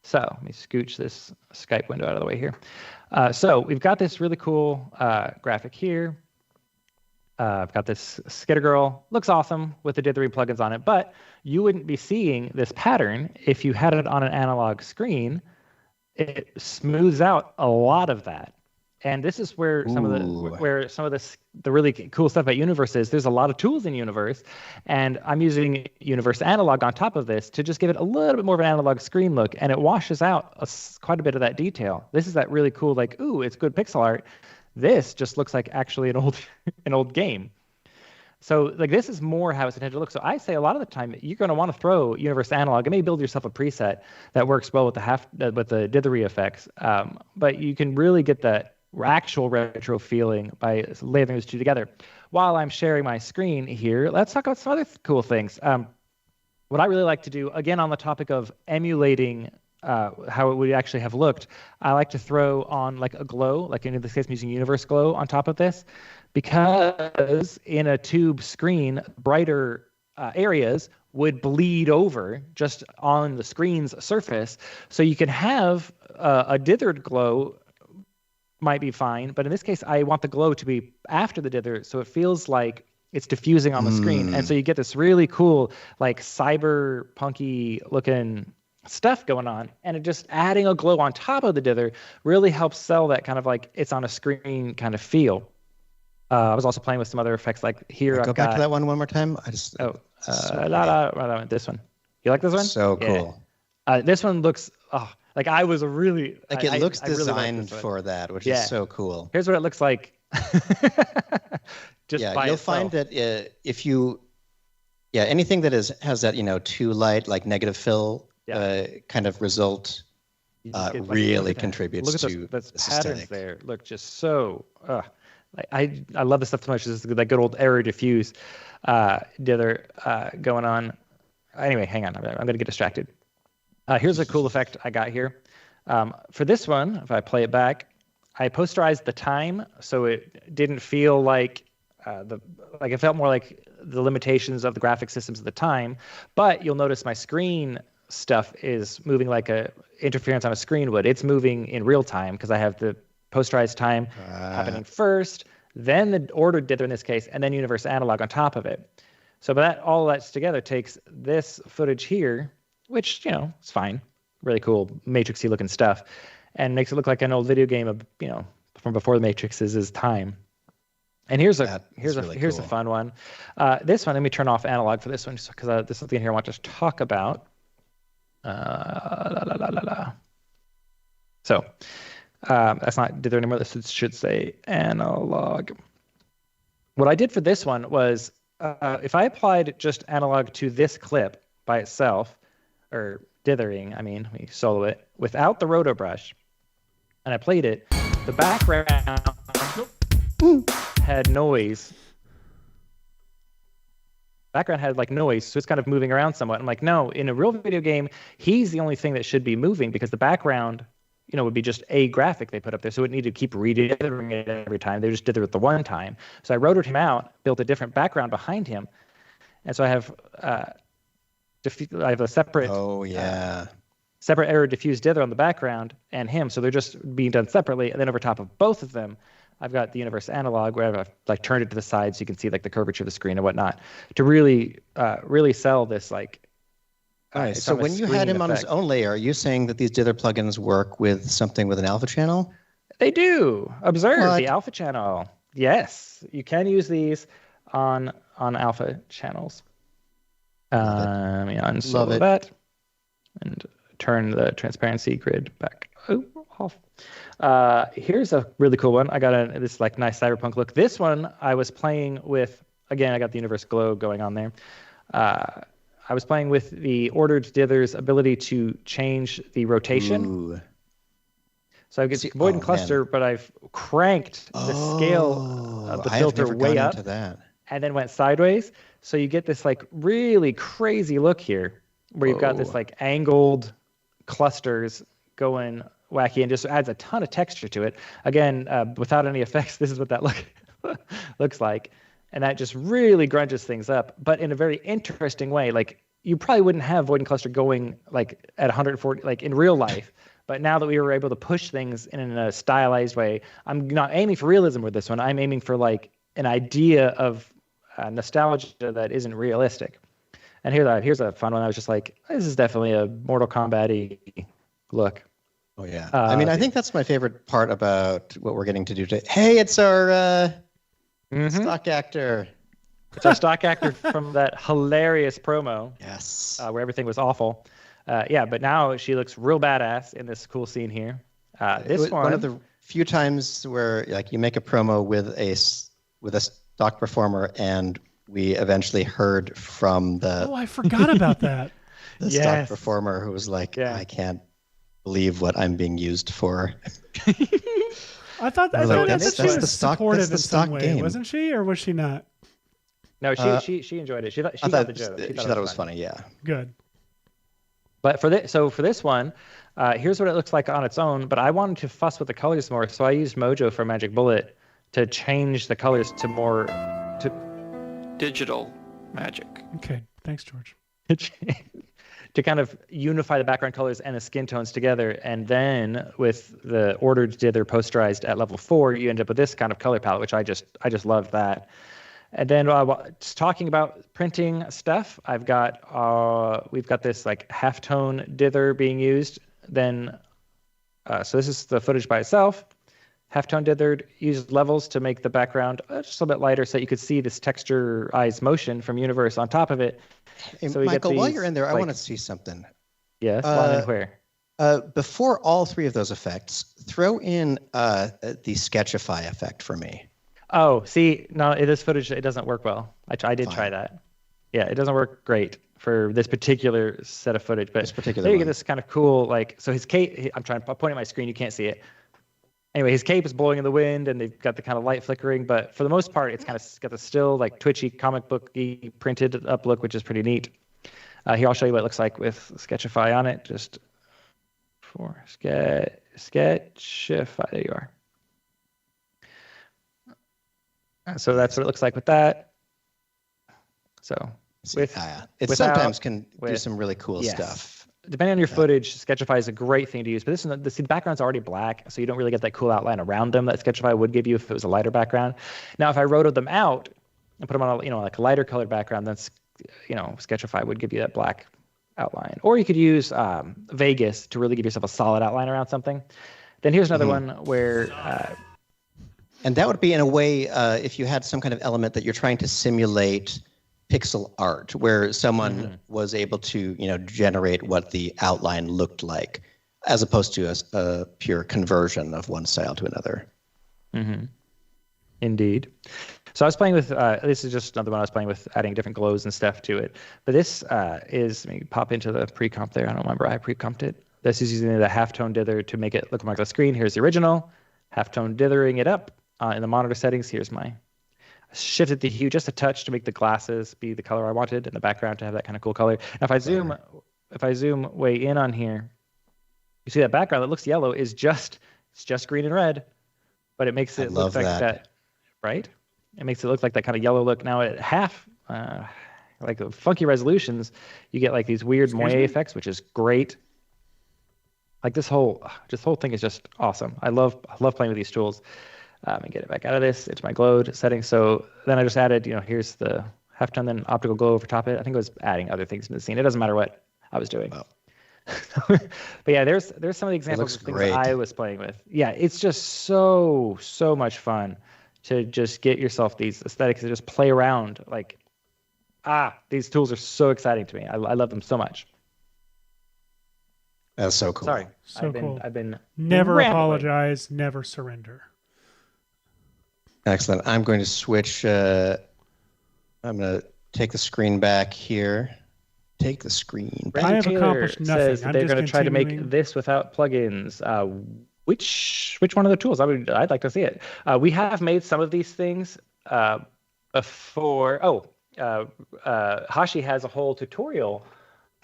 So let me scooch this Skype window out of the way here. So we've got this really cool graphic here. I've got this Skitter Girl. Looks awesome with the dithering plugins on it, but you wouldn't be seeing this pattern if you had it on an analog screen. It smooths out a lot of that. And this is where some of the really cool stuff about Universe is. There's a lot of tools in Universe, and I'm using Universe Analog on top of this to just give it a little bit more of an analog screen look, and it washes out quite a bit of that detail. This is that really cool, like, ooh, it's good pixel art. This just looks like actually an old game. So like this is more how it's intended to look. So I say a lot of the time you're going to want to throw Universe Analog and maybe build yourself a preset that works well with the dithery effects. But you can really get that actual retro feeling by layering those two together. While I'm sharing my screen here, let's talk about some other cool things. What I really like to do, again on the topic of emulating how it would actually have looked, I like to throw on like a glow, like in this case I'm using Universe Glow on top of this, because in a tube screen, brighter areas would bleed over just on the screen's surface. So you can have a dithered glow might be fine, but in this case, I want the glow to be after the dither, so it feels like it's diffusing on the screen. And so you get this really cool, like cyberpunky looking stuff going on, and it just adding a glow on top of the dither really helps sell that kind of like it's on a screen kind of feel. I was also playing with some other effects like here. Go back to that one more time. I just this one. You like this one? So cool. Yeah. This one looks like I was a really like it looks designed really for that, which is so cool. Here's what it looks like. You'll find that if you anything that has that too light, like negative fill kind of result really contributes to those patterns there. Look just so I love this stuff so much. This is that good old error diffuse dither going on. Anyway, hang on. I'm going to get distracted. Here's a cool effect I got here. For this one, if I play it back, I posterized the time so it didn't feel like it felt more like the limitations of the graphic systems at the time. But you'll notice my screen stuff is moving like a interference on a screen would. It's moving in real time because I have the posterized time happening first, then the ordered dither in this case, and then Universe Analog on top of it. So all that's together takes this footage here, which it's fine, really cool matrixy looking stuff, and makes it look like an old video game of from before the Matrix's is time. And here's a fun one. This one, let me turn off analog for this one because there's something here I want to talk about. So that's not dither anymore. This should say analog. What I did for this one was if I applied just analog to this clip by itself, or dithering, let me solo it without the roto brush, and I played it, the background had noise. Background had like noise, so it's kind of moving around somewhat. I'm like, no, in a real video game, he's the only thing that should be moving because the background, would be just a graphic they put up there, so it needed to keep redithering it every time. They just dither it the one time. So I rotoed him out, built a different background behind him, and so I have a separate separate error diffuse dither on the background and him, so they're just being done separately. And then over top of both of them, I've got the Universe Analog where I've like turned it to the side so you can see like the curvature of the screen and whatnot to really sell this like. Nice. So when you had him on his own layer, are you saying that these dither plugins work with something with an alpha channel? They do. Observe the alpha channel. Yes, you can use these on alpha channels. Let me unsolo that and turn the transparency grid back off. Here's a really cool one. I got this like nice cyberpunk look. This one I was playing with, again, I got the Universe Glow going on there. I was playing with the ordered dither's ability to change the rotation. Ooh. So I get void and cluster, but I've cranked the scale of the filter way up and then went sideways. So you get this like really crazy look here where you've got this like angled clusters going wacky and just adds a ton of texture to it. Again, without any effects, this is what that looks like. and that just really grunges things up, but in a very interesting way. Like you probably wouldn't have void and cluster going like at 140 like in real life, but now that we were able to push things in a stylized way, I'm not aiming for realism with this one. I'm aiming for like an idea of nostalgia that isn't realistic. And here's a fun one. I was just like, this is definitely a Mortal Kombat-y look. Oh yeah. I mean, I think that's my favorite part about what we're getting to do today. Hey, it's our stock actor. It's our stock actor from that hilarious promo. Yes. Where everything was awful. Yeah, but now she looks real badass in this cool scene here. This one of the few times where like you make a promo with a stock performer, and we eventually heard from the I forgot about that. the stock performer who was like, I can't believe what I'm being used for. I thought she was supportive in some way, game. wasn't she, or was she not? No, she enjoyed it. She thought the joke. She thought it was funny. Yeah. Good. But for this one, here's what it looks like on its own. But I wanted to fuss with the colors more, so I used Mojo for Magic Bullet to change the colors to more digital magic. Okay, thanks, George. To kind of unify the background colors and the skin tones together, and then with the ordered dither posterized at level 4, you end up with this kind of color palette, which I just loved that. And then just talking about printing stuff, we've got this like halftone dither being used. Then, so this is the footage by itself. Halftone dithered, used levels to make the background just a little bit lighter, so you could see this texturized motion from Universe on top of it. Hey, so Michael, while you're in there, I want to see something. Yes, where? Before all three of those effects, throw in the Sketchify effect for me. Oh, see, no, this footage, it doesn't work well. I did try that. Yeah, it doesn't work great for this particular set of footage. But there you get this kind of cool, like, so his cape, I'm pointing at my screen, you can't see it. Anyway, his cape is blowing in the wind, and they've got the kind of light flickering. But for the most part, it's kind of got the still, like, twitchy, comic book-y, printed up look, which is pretty neat. Here, I'll show you what it looks like with Sketchify on it. Just for Sketchify. There you are. So that's what it looks like with that. So it sometimes can do some really cool stuff. Depending on your footage, Sketchify is a great thing to use. But the background's already black, so you don't really get that cool outline around them that Sketchify would give you if it was a lighter background. Now, if I rotoed them out and put them on like a lighter colored background, then Sketchify would give you that black outline. Or you could use Vegas to really give yourself a solid outline around something. Then here's another one where. And that would be in a way if you had some kind of element that you're trying to simulate pixel art, where someone was able to, generate what the outline looked like, as opposed to a pure conversion of one style to another. Mm-hmm. Indeed. So I was playing with, this is just another one I was playing with, adding different glows and stuff to it. But this is, let me pop into the pre-comp there. I don't remember I pre-comped it. This is using the halftone dither to make it look like the screen. Here's the original. Halftone dithering it up in the monitor settings. Here's my shifted the hue just a touch to make the glasses be the color I wanted, and the background to have that kind of cool color. Now, if I zoom way in on here, you see that background that looks yellow is just green and red, but it makes it look like that, right? It makes it look like that kind of yellow look. Now at half, like the funky resolutions, you get like these weird moire effects, which is great. Like this whole thing is just awesome. I love playing with these tools. And get it back out of this into my glowed settings. So then I just added, here's the halftone, then optical glow over top of it. I think it was adding other things in the scene. It doesn't matter what I was doing. Oh. But yeah, there's some of the examples of things that I was playing with. Yeah, it's just so much fun to just get yourself these aesthetics and just play around. Like, these tools are so exciting to me. I love them so much. That's so cool. Sorry, cool. I've been never apologize, never surrender. Excellent. I'm going to switch. I'm going to take the screen back here. Take the screen back. I have accomplished nothing. Says they're going to try to make this without plugins. Which one of the tools? I'd like to see it. We have made some of these things before. Hashi has a whole tutorial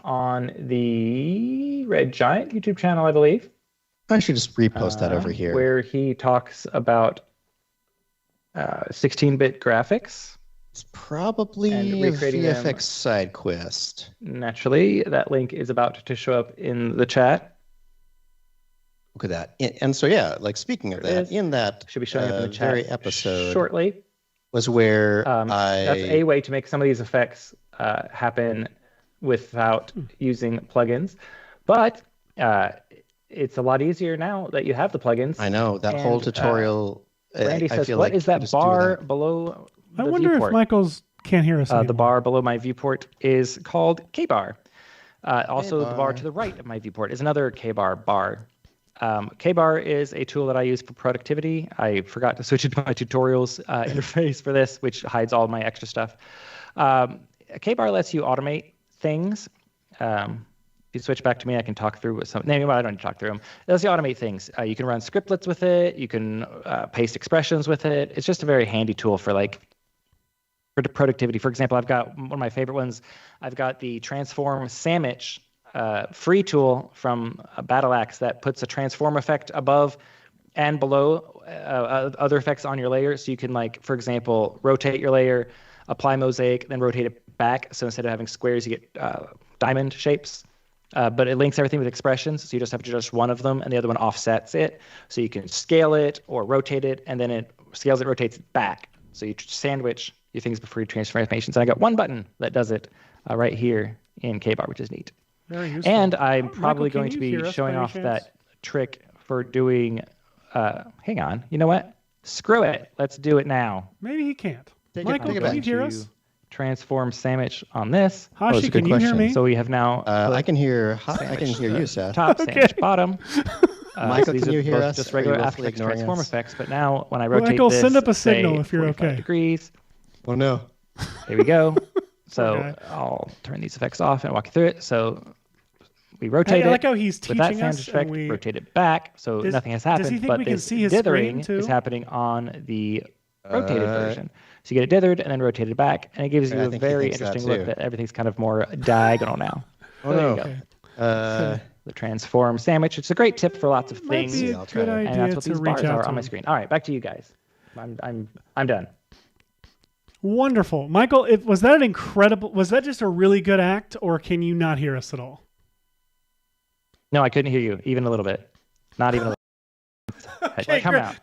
on the Red Giant YouTube channel, I believe. I should just repost that over here. Where he talks about 16-bit graphics. It's probably And a recreating them. VFX side quest. Naturally, that link is about to show up in the chat. Look at that. And so, yeah, like speaking of There it that, is. in that Should be showing up in the chat very episode shortly. was where That's a way to make some of these effects happen without using plugins. But it's a lot easier now that you have the plugins. I know that whole tutorial. Randy I says, feel "What like is you that just do bar that. below the I wonder viewport?" if Michael's can't hear us anymore. The bar below my viewport is called K-bar. Also, the bar K-bar. to the right of my viewport is another K-bar bar. K-bar is a tool that I use for productivity. I forgot to switch it to my tutorials interface for this, which hides all my extra stuff. K-bar lets you automate things. If you switch back to me, I can talk through some. No, I don't need to talk through them. It lets you automate things. You can run scriptlets with it. You can paste expressions with it. It's just a very handy tool for productivity. For example, I've got one of my favorite ones. I've got the Transform Sandwich free tool from Battle Axe that puts a transform effect above and below other effects on your layer. So you can, like, for example, rotate your layer, apply mosaic, then rotate it back. So instead of having squares, you get diamond shapes. But it links everything with expressions, so you just have to adjust one of them, and the other one offsets it. So you can scale it or rotate it, and then it scales it, rotates it back. So you sandwich your things before you transfer animations. And I got one button that does it right here in K-bar, which is neat. Very useful. And I'm probably Michael, going can to you hear be us showing by any off chance? that trick for doing. Hang on, you know what? Screw it. Let's do it now. Maybe he can't. Take it- Michael, take it can back you hear to us? Transform sandwich on this. that's Hashi, a good can you hear question. me? So we have now. I put can hear. I can hear you, Seth. top, sandwich bottom. Michael, these can are you hear both us? Just Are you regular willfully After Effects ignoring transform us? effects, but now when I rotate Michael, this, send up a say, signal if you're 45 okay. degrees. Oh no. There we go. So Okay. I'll turn these effects off and walk you through it. So we rotate I it. like how he's with that teaching sandwich us, effect, and we- rotate it back, so Does- nothing has does happened. he think but we can this see his screen, dithering too? is happening on the rotated version. So you get it dithered and then rotated back, and it gives you I a think he very thinks that interesting look too. that everything's kind of more diagonal now. Oh There you no. go. Okay. The transform sandwich. It's a great tip for lots of Might things. be a I'll try good that. And idea that's what to these reach bars out are to on my him. screen. All right, back to you guys. I'm done. Wonderful. Michael, was that just a really good act, or can you not hear us at all? No, I couldn't hear you even a little bit. Not even a little. Okay, Come great. out.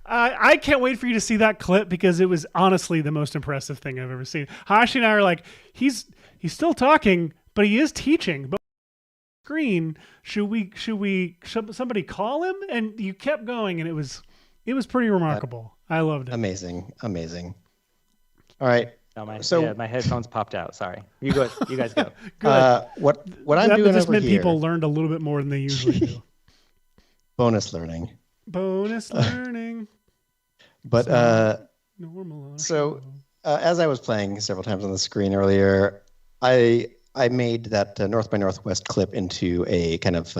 I can't wait for you to see that clip because it was honestly the most impressive thing I've ever seen. Hashi and I are like, he's still talking, but he is teaching. But screen, should somebody call him? And you kept going, and it was pretty remarkable. I loved it. Amazing. All right. No, So- my headphones popped out. Sorry. You guys go. Good. What I'm doing just over meant here. people learned a little bit more than they usually do. Bonus learning. Bonus learning. But Normal. so as I was playing several times on the screen earlier, I made that North by Northwest clip into a kind of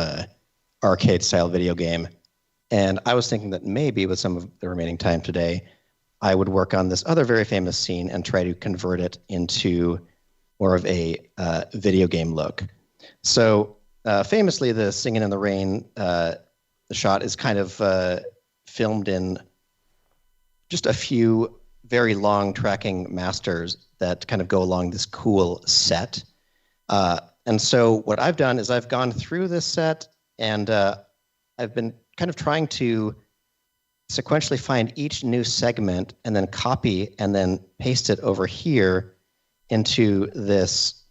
arcade style video game, and I was thinking that maybe with some of the remaining time today, I would work on this other very famous scene and try to convert it into more of a video game look. So famously, the Singing in the Rain, the shot is kind of filmed in just a few very long tracking masters that kind of go along this cool set. And so what I've done is I've gone through this set, and I've been kind of trying to sequentially find each new segment and then copy and then paste it over here into this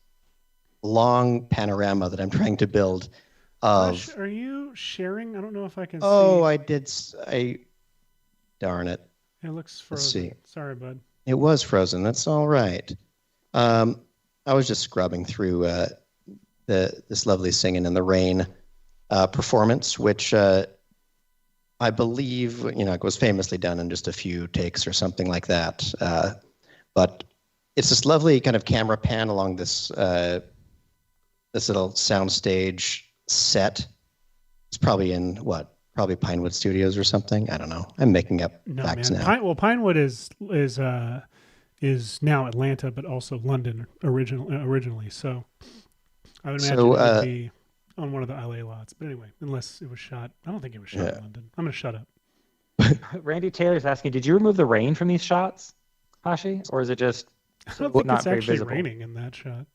long panorama that I'm trying to build of... Josh, are you sharing? I don't know if I can Oh, see. Darn it. It looks frozen. Let's see. Sorry, bud. It was frozen. That's all right. I was just scrubbing through this lovely Singing in the Rain performance, which I believe was famously done in just a few takes or something like that. But it's this lovely kind of camera pan along this this little soundstage set. It's probably in Probably Pinewood Studios or something. I don't know. I'm making up facts now. Pinewood is now Atlanta, but also London originally. So I would imagine it would be on one of the LA lots. But anyway, unless it was shot, I don't think it was shot in London. I'm gonna shut up. Randy Taylor's asking, did you remove the rain from these shots, Hashi, or is it just I don't think not it's very actually visible. raining in that shot.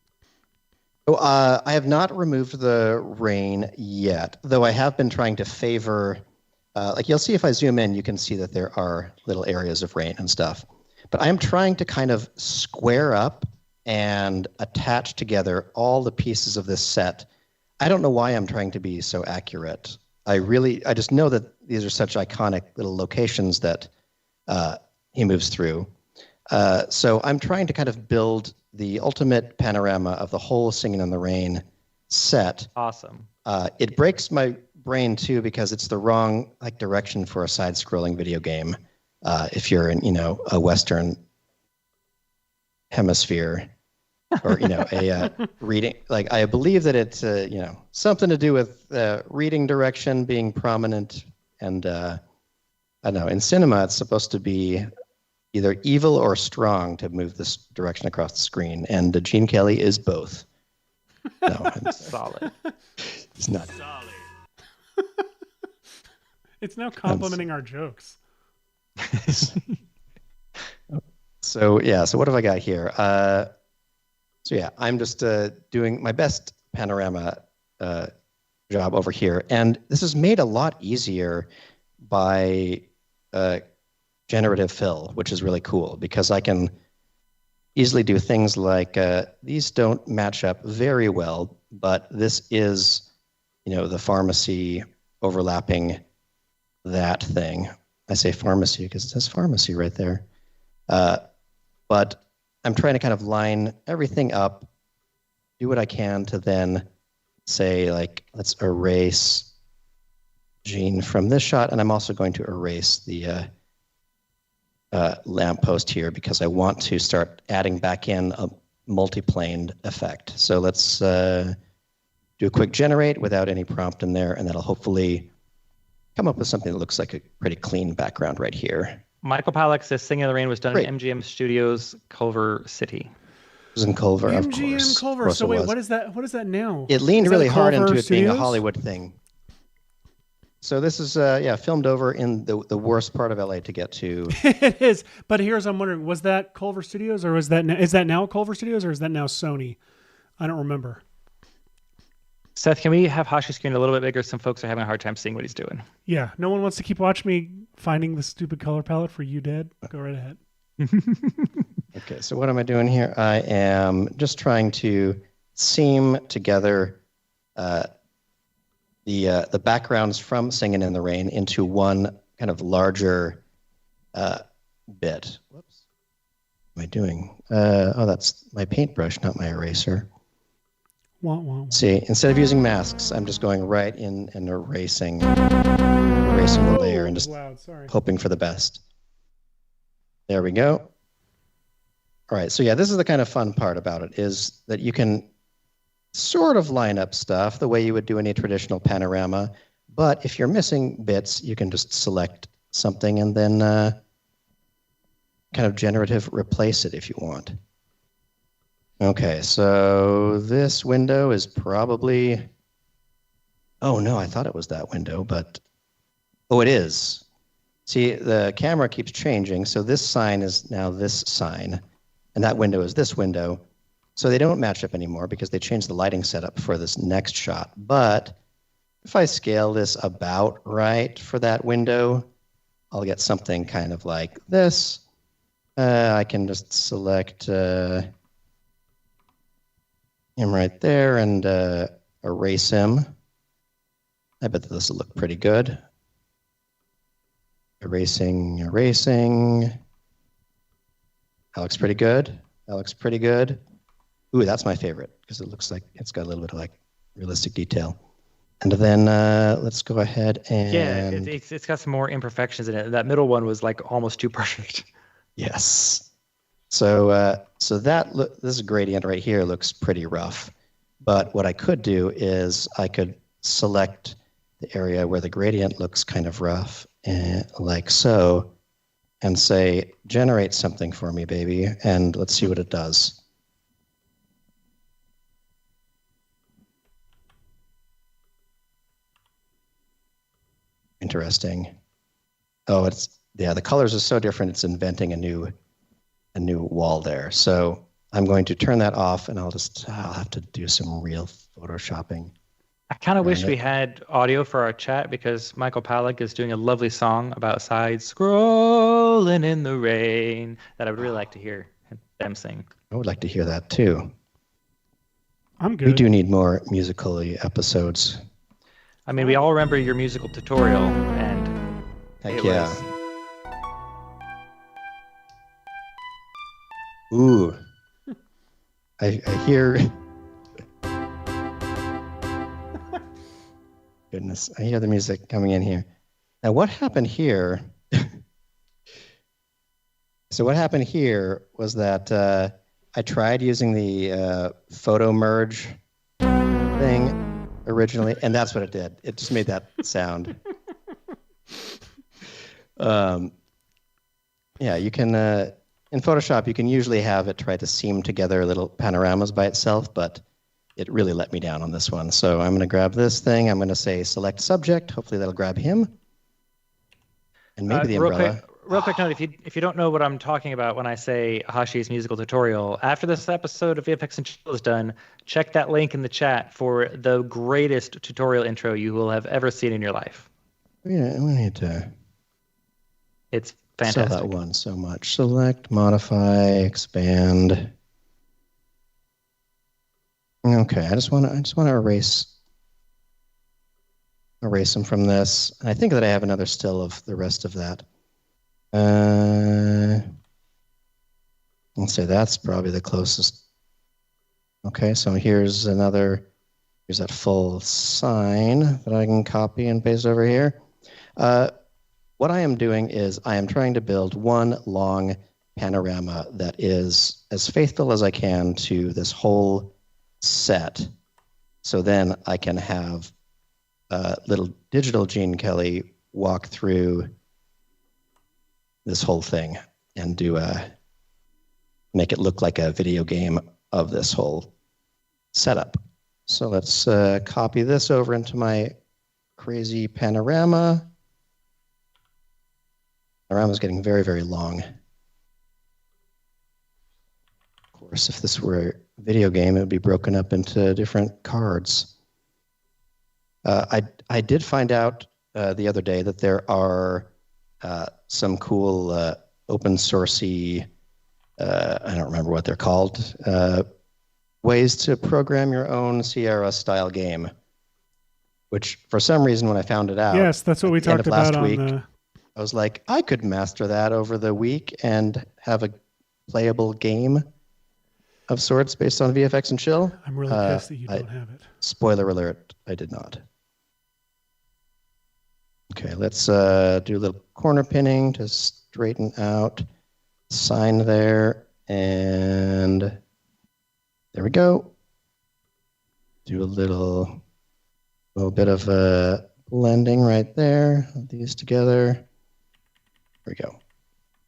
So, I have not removed the rain yet, though I have been trying to favor, like you'll see if I zoom in, you can see that there are little areas of rain and stuff. But I'm trying to kind of square up and attach together all the pieces of this set. I don't know why I'm trying to be so accurate. I just know that these are such iconic little locations that he moves through. So I'm trying to kind of build the ultimate panorama of the whole Singing in the Rain set. Awesome. It breaks my brain too because it's the wrong direction for a side-scrolling video game. If you're in a Western hemisphere, or a reading, I believe that it's something to do with reading direction being prominent, and I don't know. In cinema, it's supposed to be either evil or strong to move this direction across the screen, and Gene Kelly is both. No, Solid. it's not. It's now complimenting our jokes. So what have I got here? I'm just doing my best panorama job over here, and this is made a lot easier by generative fill, which is really cool because I can easily do things like these don't match up very well, but this is, the pharmacy overlapping that thing. I say pharmacy because it says pharmacy right there. But I'm trying to kind of line everything up, do what I can to then say, let's erase Gene from this shot, and I'm also going to erase the lamppost here because I want to start adding back in a multi-planed effect. So let's do a quick generate without any prompt in there, and that'll hopefully come up with something that looks like a pretty clean background right here. Michael Pollack says Singing in the Rain was done in MGM Studios, Culver City. It was in Culver, of course. MGM Culver. So wait, what is that? What is that now? It leaned really hard into it being a Studios? Hollywood thing. So this is filmed over in the worst part of LA to get to. It is. But I'm wondering, was that Culver Studios or is that now Culver Studios or is that now Sony? I don't remember. Seth, can we have Hashi's screen a little bit bigger? Some folks are having a hard time seeing what he's doing. Yeah, no one wants to keep watching me finding the stupid color palette for You Dead. Go right ahead. Okay, so what am I doing here? I am just trying to seam together the backgrounds from Singing in the Rain into one kind of larger bit. Whoops. What am I doing? That's my paintbrush, not my eraser. See, instead of using masks, I'm just going right in and erasing the layer and just hoping for the best. There we go. All right, so this is the kind of fun part about it, is that you can sort of line up stuff the way you would do any traditional panorama, but if you're missing bits, you can just select something and then kind of generative replace it if you want. Okay, so this window is probably, oh no, I thought it was that window, but, oh, it is. See, the camera keeps changing, so this sign is now this sign, and that window is this window. So they don't match up anymore because they changed the lighting setup for this next shot. But if I scale this about right for that window, I'll get something kind of like this. I can just select him right there and erase him. I bet that this will look pretty good. Erasing. That looks pretty good. Ooh, that's my favorite because it looks like it's got a little bit of realistic detail. And then let's go ahead and it's got some more imperfections in it. That middle one was almost too perfect. Yes. So this gradient right here looks pretty rough. But what I could do is I could select the area where the gradient looks kind of rough, like so, and say, generate something for me, baby, and let's see what it does. Interesting. Oh, the colors are so different, it's inventing a new a new wall there. So I'm going to turn that off, and I'll have to do some real photoshopping. I kind of wish we had audio for our chat because Michael Palak is doing a lovely song about side scrolling in the rain that I would really like to hear them sing. I would like to hear that too. I'm good. We do need more musical episodes. I mean, we all remember your musical tutorial, and Heck yeah. Ooh. I hear... Goodness, I hear the music coming in here. Now, what happened here... So what happened here was that I tried using the photo merge thing originally, and that's what it did. It just made that sound. Yeah, you can... in Photoshop, you can usually have it try to seam together little panoramas by itself, but it really let me down on this one. So I'm going to grab this thing. I'm going to say select subject. Hopefully that'll grab him. And maybe the umbrella. Real quick note, if you don't know what I'm talking about when I say Hashi's musical tutorial, after this episode of VFX and Chill is done, check that link in the chat for the greatest tutorial intro you will have ever seen in your life. Yeah, we need to... It's fantastic. Sell that one so much. Select, modify, expand. Okay, I just want to erase them from this. I think that I have another still of the rest of that. Let's say that's probably the closest. Okay, so here's that full sign that I can copy and paste over here. What I am doing is I am trying to build one long panorama that is as faithful as I can to this whole set. So then I can have little digital Gene Kelly walk through this whole thing and make it look like a video game of this whole setup. So let's copy this over into my crazy panorama. Panorama's getting very, very long. Of course, if this were a video game, it would be broken up into different cards. I did find out the other day that there are some cool open sourcey, I don't remember what they're called, ways to program your own Sierra-style game, which for some reason when I found it out, yes, that's what we talked about on week, the... I was like, I could master that over the week and have a playable game of sorts based on VFX and Chill. I'm really pissed that you don't have it. Spoiler alert, I did not. Okay, let's do a little corner pinning to straighten out sign there, and there we go. Do a little bit of blending right there of these together. There we go.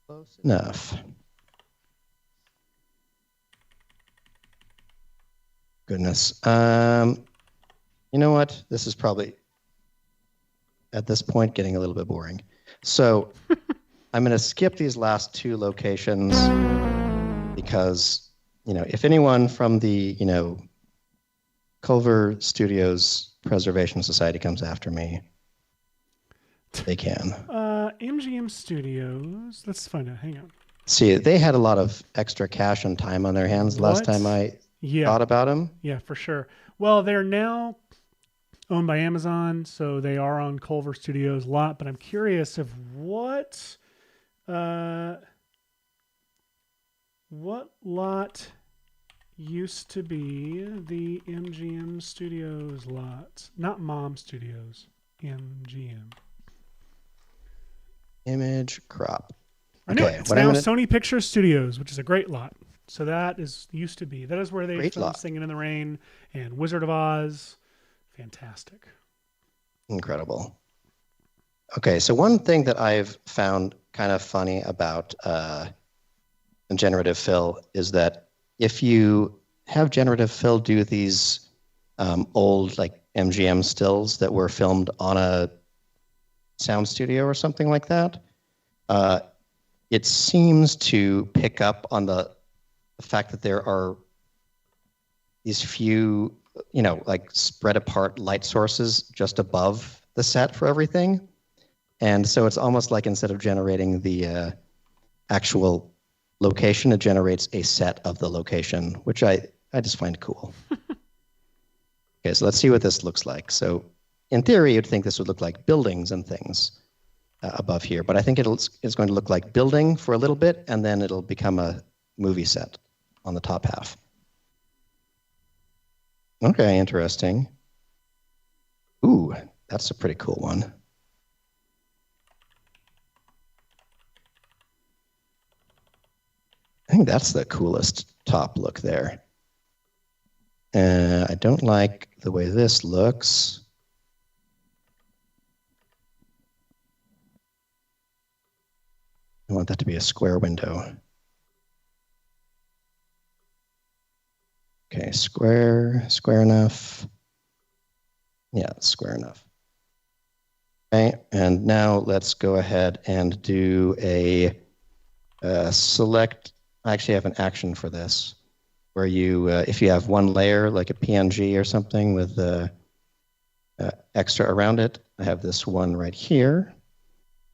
Close enough. Goodness. You know what? This is probably, at this point, getting a little bit boring. So I'm going to skip these last two locations because, if anyone from the, Culver Studios Preservation Society comes after me, they can. MGM Studios. Let's find out. Hang on. See, they had a lot of extra cash and time on their hands last time I thought about them. Yeah, for sure. Well, they're now owned by Amazon, so they are on Culver Studios lot, but I'm curious of what lot used to be the MGM Studios lot. Not Mom Studios, MGM. Image crop. I know it's now Sony Pictures Studios, which is a great lot. So that used to be. That is where they filmed Singing in the Rain and Wizard of Oz. Fantastic. Incredible. Okay, so one thing that I've found kind of funny about generative fill is that if you have generative fill do these old like MGM stills that were filmed on a sound studio or something like that, it seems to pick up on the fact that there are these few, like spread apart light sources just above the set for everything. And so it's almost like instead of generating the actual location, it generates a set of the location, which I just find cool. Okay, so let's see what this looks like. So in theory, you'd think this would look like buildings and things above here, but I think it's going to look like building for a little bit, and then it'll become a movie set on the top half. Okay, interesting. Ooh, that's a pretty cool one. I think that's the coolest top look there. I don't like the way this looks. I want that to be a square window. Okay, square enough. Yeah, square enough. Okay, and now let's go ahead and do a select. I actually have an action for this, where you, if you have one layer, like a PNG or something with extra around it, I have this one right here.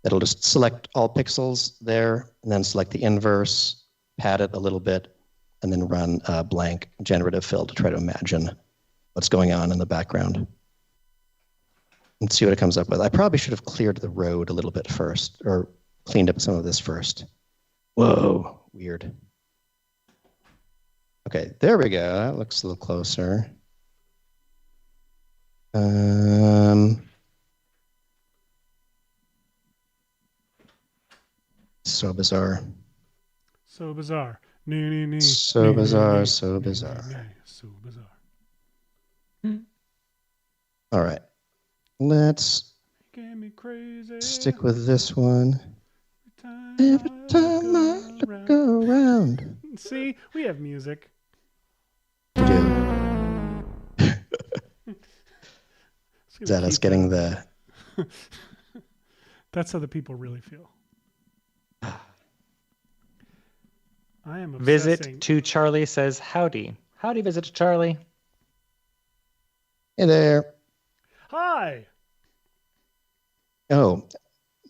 It'll just select all pixels there, and then select the inverse, pad it a little bit, and then run a blank generative fill to try to imagine what's going on in the background. And see what it comes up with. I probably should have cleared the road a little bit first, or cleaned up some of this first. Whoa, weird. Okay, there we go. That looks a little closer. So bizarre. So bizarre. So bizarre, so bizarre. So bizarre. All right. Let's Me crazy. stick with this one. Every time I look around. See, we have music. We do. Is that us getting the... That's how the people really feel. I am obsessing. Visit to Charlie says howdy. Howdy, Visit to Charlie. Hey there. Hi. Oh,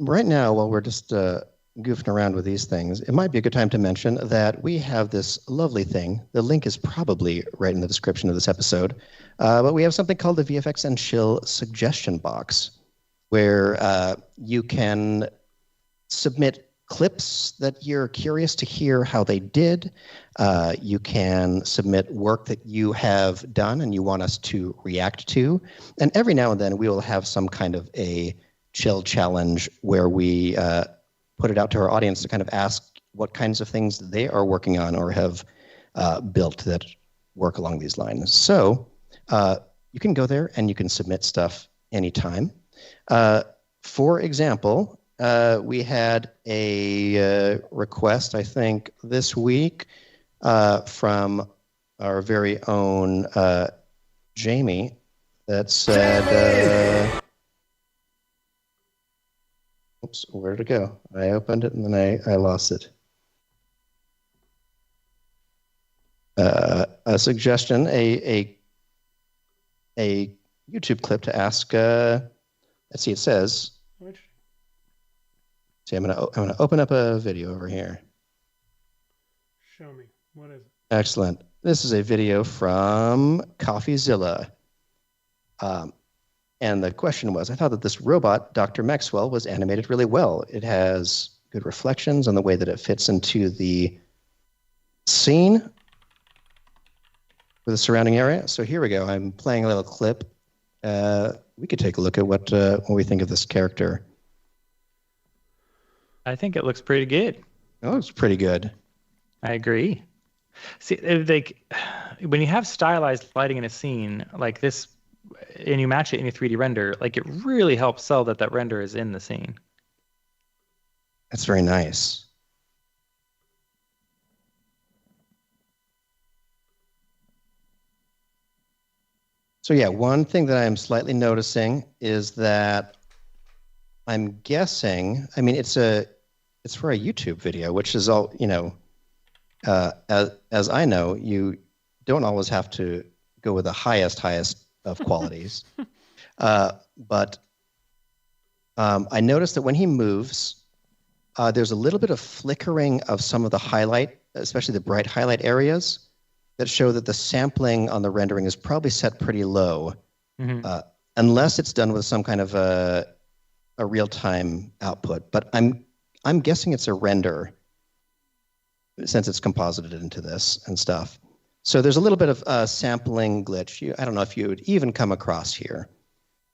right now, while we're just goofing around with these things, it might be a good time to mention that we have this lovely thing. The link is probably right in the description of this episode. But we have something called the VFX and Chill suggestion box, where you can submit clips that you're curious to hear how they did. You can submit work that you have done and you want us to react to. And every now and then we will have some kind of a chill challenge where we put it out to our audience to kind of ask what kinds of things they are working on or have built that work along these lines. So you can go there and you can submit stuff anytime. For example, we had a request, I think, this week from our very own Jamie that said, oops, where did it go? I opened it and then I lost it. A suggestion, a YouTube clip to ask, let's see, it says, see, I'm gonna open up a video over here. Show me. What is it? Excellent. This is a video from CoffeeZilla. And the question was, I thought that this robot, Dr. Maxwell, was animated really well. It has good reflections on the way that it fits into the scene with the surrounding area. So here we go. I'm playing a little clip. We could take a look at what we think of this character. I think it looks pretty good. Oh, it's pretty good. I agree. See, like when you have stylized lighting in a scene like this, and you match it in a 3D render, like it really helps sell that render is in the scene. That's very nice. So yeah, one thing that I'm slightly noticing is that I'm guessing, I mean, it's a it's for a YouTube video, which is all, as I know, you don't always have to go with the highest of qualities. But I noticed that when he moves, there's a little bit of flickering of some of the highlight, especially the bright highlight areas, that show that the sampling on the rendering is probably set pretty low, unless it's done with some kind of a real-time output. But I'm guessing it's a render, since it's composited into this and stuff. So there's a little bit of sampling glitch. I don't know if you would even come across here,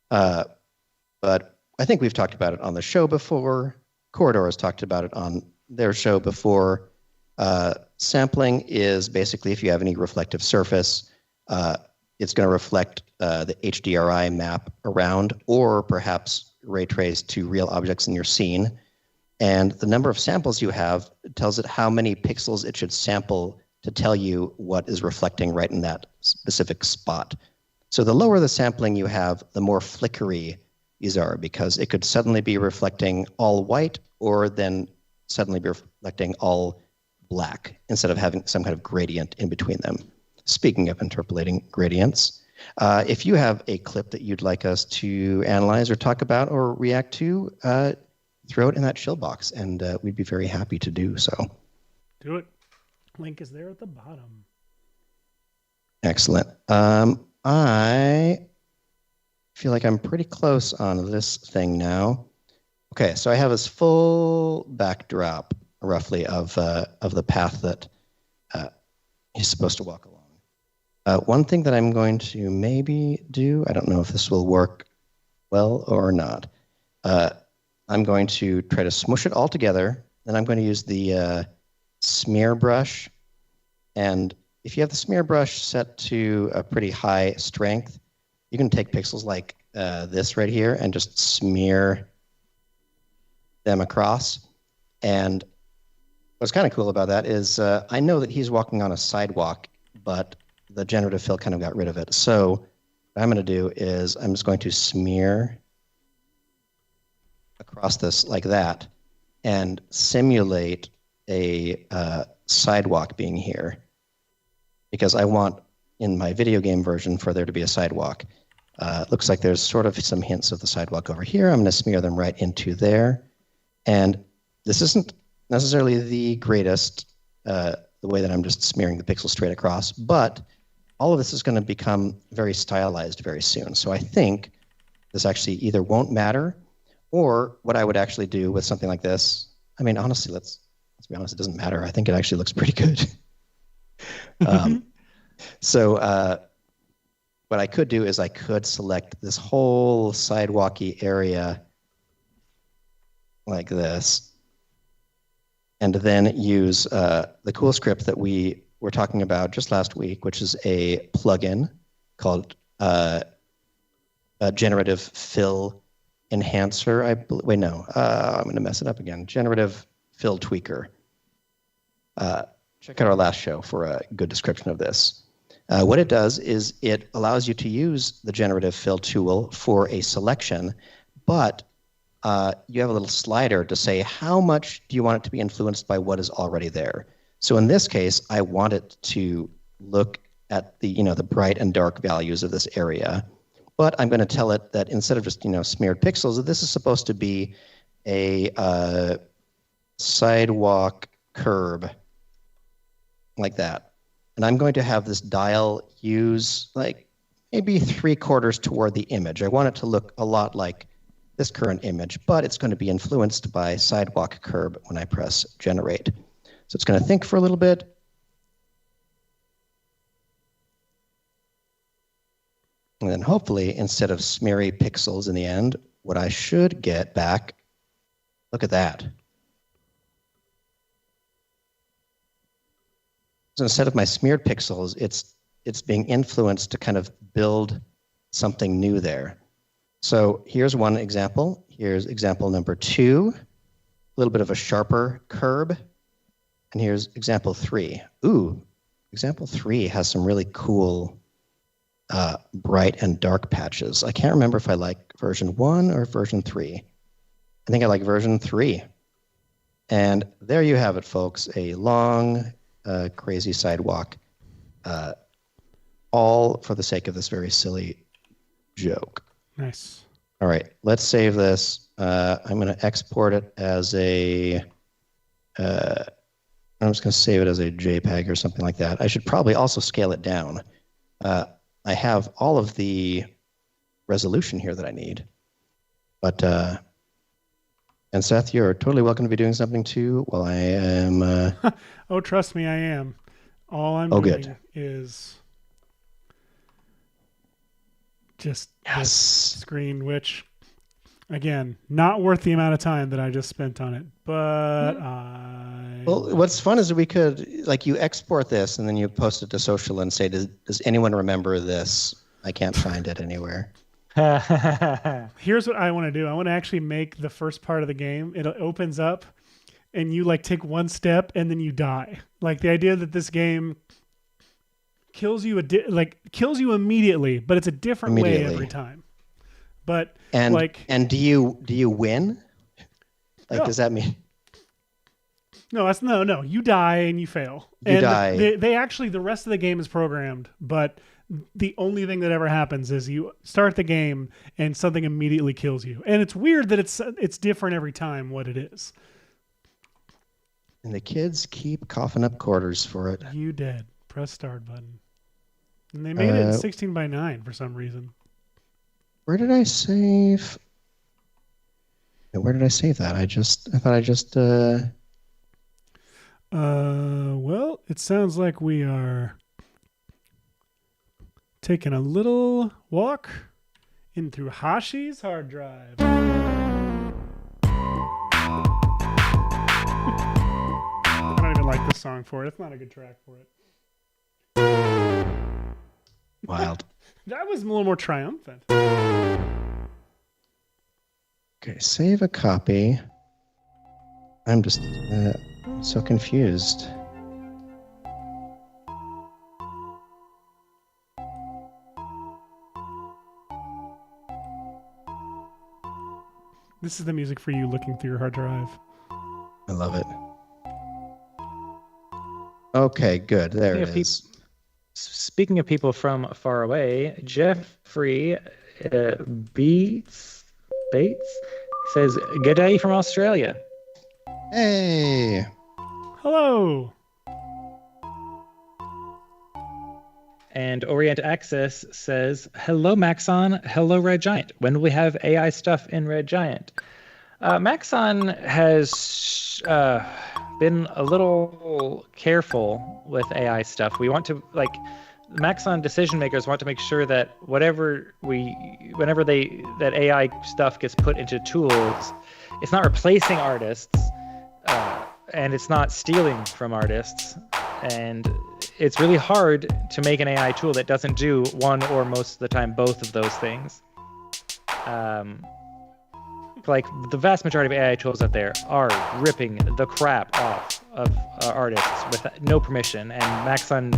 but I think we've talked about it on the show before. Corridor has talked about it on their show before. Sampling is basically if you have any reflective surface, it's going to reflect the HDRI map around, or perhaps ray trace to real objects in your scene. And the number of samples you have tells it how many pixels it should sample to tell you what is reflecting right in that specific spot. So the lower the sampling you have, the more flickery these are, because it could suddenly be reflecting all white, or then suddenly be reflecting all black, instead of having some kind of gradient in between them. Speaking of interpolating gradients, if you have a clip that you'd like us to analyze or talk about or react to, throw it in that chill box, and we'd be very happy to do so. Do it. Link is there at the bottom. Excellent. I feel like I'm pretty close on this thing now. Okay, so I have this full backdrop, roughly, of the path that he's supposed to walk along. One thing that I'm going to maybe do, I don't know if this will work well or not. I'm going to try to smush it all together, and I'm going to use the smear brush. And if you have the smear brush set to a pretty high strength, you can take pixels like this right here and just smear them across. And what's kind of cool about that is I know that he's walking on a sidewalk, but the generative fill kind of got rid of it. So what I'm going to do is I'm just going to smear across this like that and simulate a sidewalk being here, because I want in my video game version for there to be a sidewalk. Looks like there's sort of some hints of the sidewalk over here. I'm going to smear them right into there. And this isn't necessarily the greatest, the way that I'm just smearing the pixel straight across, but all of this is going to become very stylized very soon. So I think this actually either won't matter, or what I would actually do with something like this, I mean, honestly, let's be honest, it doesn't matter. I think it actually looks pretty good. So what I could do is I could select this whole sidewalky area like this, and then use the cool script that we were talking about just last week, which is a plugin called Generative Fill Enhancer. I'm going to mess it up again. Generative Fill Tweaker. Check out our last show for a good description of this. What it does is it allows you to use the generative fill tool for a selection, but you have a little slider to say how much do you want it to be influenced by what is already there. So in this case, I want it to look at the the bright and dark values of this area, but I'm going to tell it that instead of just smeared pixels, that this is supposed to be a sidewalk curb like that. And I'm going to have this dial use like maybe 3/4 toward the image. I want it to look a lot like this current image, but it's going to be influenced by sidewalk curb when I press generate. So it's going to think for a little bit. And then hopefully, instead of smeary pixels in the end, what I should get back, look at that. So instead of my smeared pixels, it's being influenced to kind of build something new there. So here's one example. Here's example number 2, a little bit of a sharper curb. And here's example 3. Ooh, example 3 has some really cool bright and dark patches. I can't remember if I like version 1 or version 3. I think I like version 3. And there you have it, folks. A long, crazy sidewalk, all for the sake of this very silly joke. Nice. All right, let's save this. I'm going to export it as a... I'm just going to save it as a JPEG or something like that. I should probably also scale it down. I have all of the resolution here that I need. But, and Seth, you're totally welcome to be doing something too while I am... Oh, trust me, I am. All I'm doing is just this screen, which, again, not worth the amount of time that I just spent on it. But Well, what's fun is we could, like, you export this and then you post it to social and say, does anyone remember this? I can't find it anywhere. Here's what I want to do. I want to actually make the first part of the game. It opens up and you like take one step and then you die. Like the idea that this game kills you kills you immediately, but it's a different way every time. But and do you win? Like, does that mean? No, no. You die and you fail. You die. They actually, the rest of the game is programmed, but the only thing that ever happens is you start the game and something immediately kills you. And it's weird that it's different every time what it is. And the kids keep coughing up quarters for it. You dead. Press start button. And they made it in 16:9 for some reason. Where did I save? Where did I save that? I thought I just. Well, it sounds like we are taking a little walk in through Hashi's hard drive. I don't even like this song for it. It's not a good track for it. Wild. That was a little more triumphant. Okay, save a copy. I'm just so confused. This is the music for you looking through your hard drive. I love it. Okay, good. There it is. Speaking of people from far away, Jeffrey Bates says, "Good day from Australia." Hey. Hello. And Orient Access says, "Hello, Maxon. Hello, Red Giant. When will we have AI stuff in Red Giant?" Maxon has been a little careful with AI stuff. We want to, like, Maxon decision makers want to make sure that whenever that AI stuff gets put into tools, it's not replacing artists, and it's not stealing from artists, and it's really hard to make an AI tool that doesn't do one or most of the time both of those things. Like the vast majority of AI tools out there are ripping the crap off of artists with no permission, and Maxon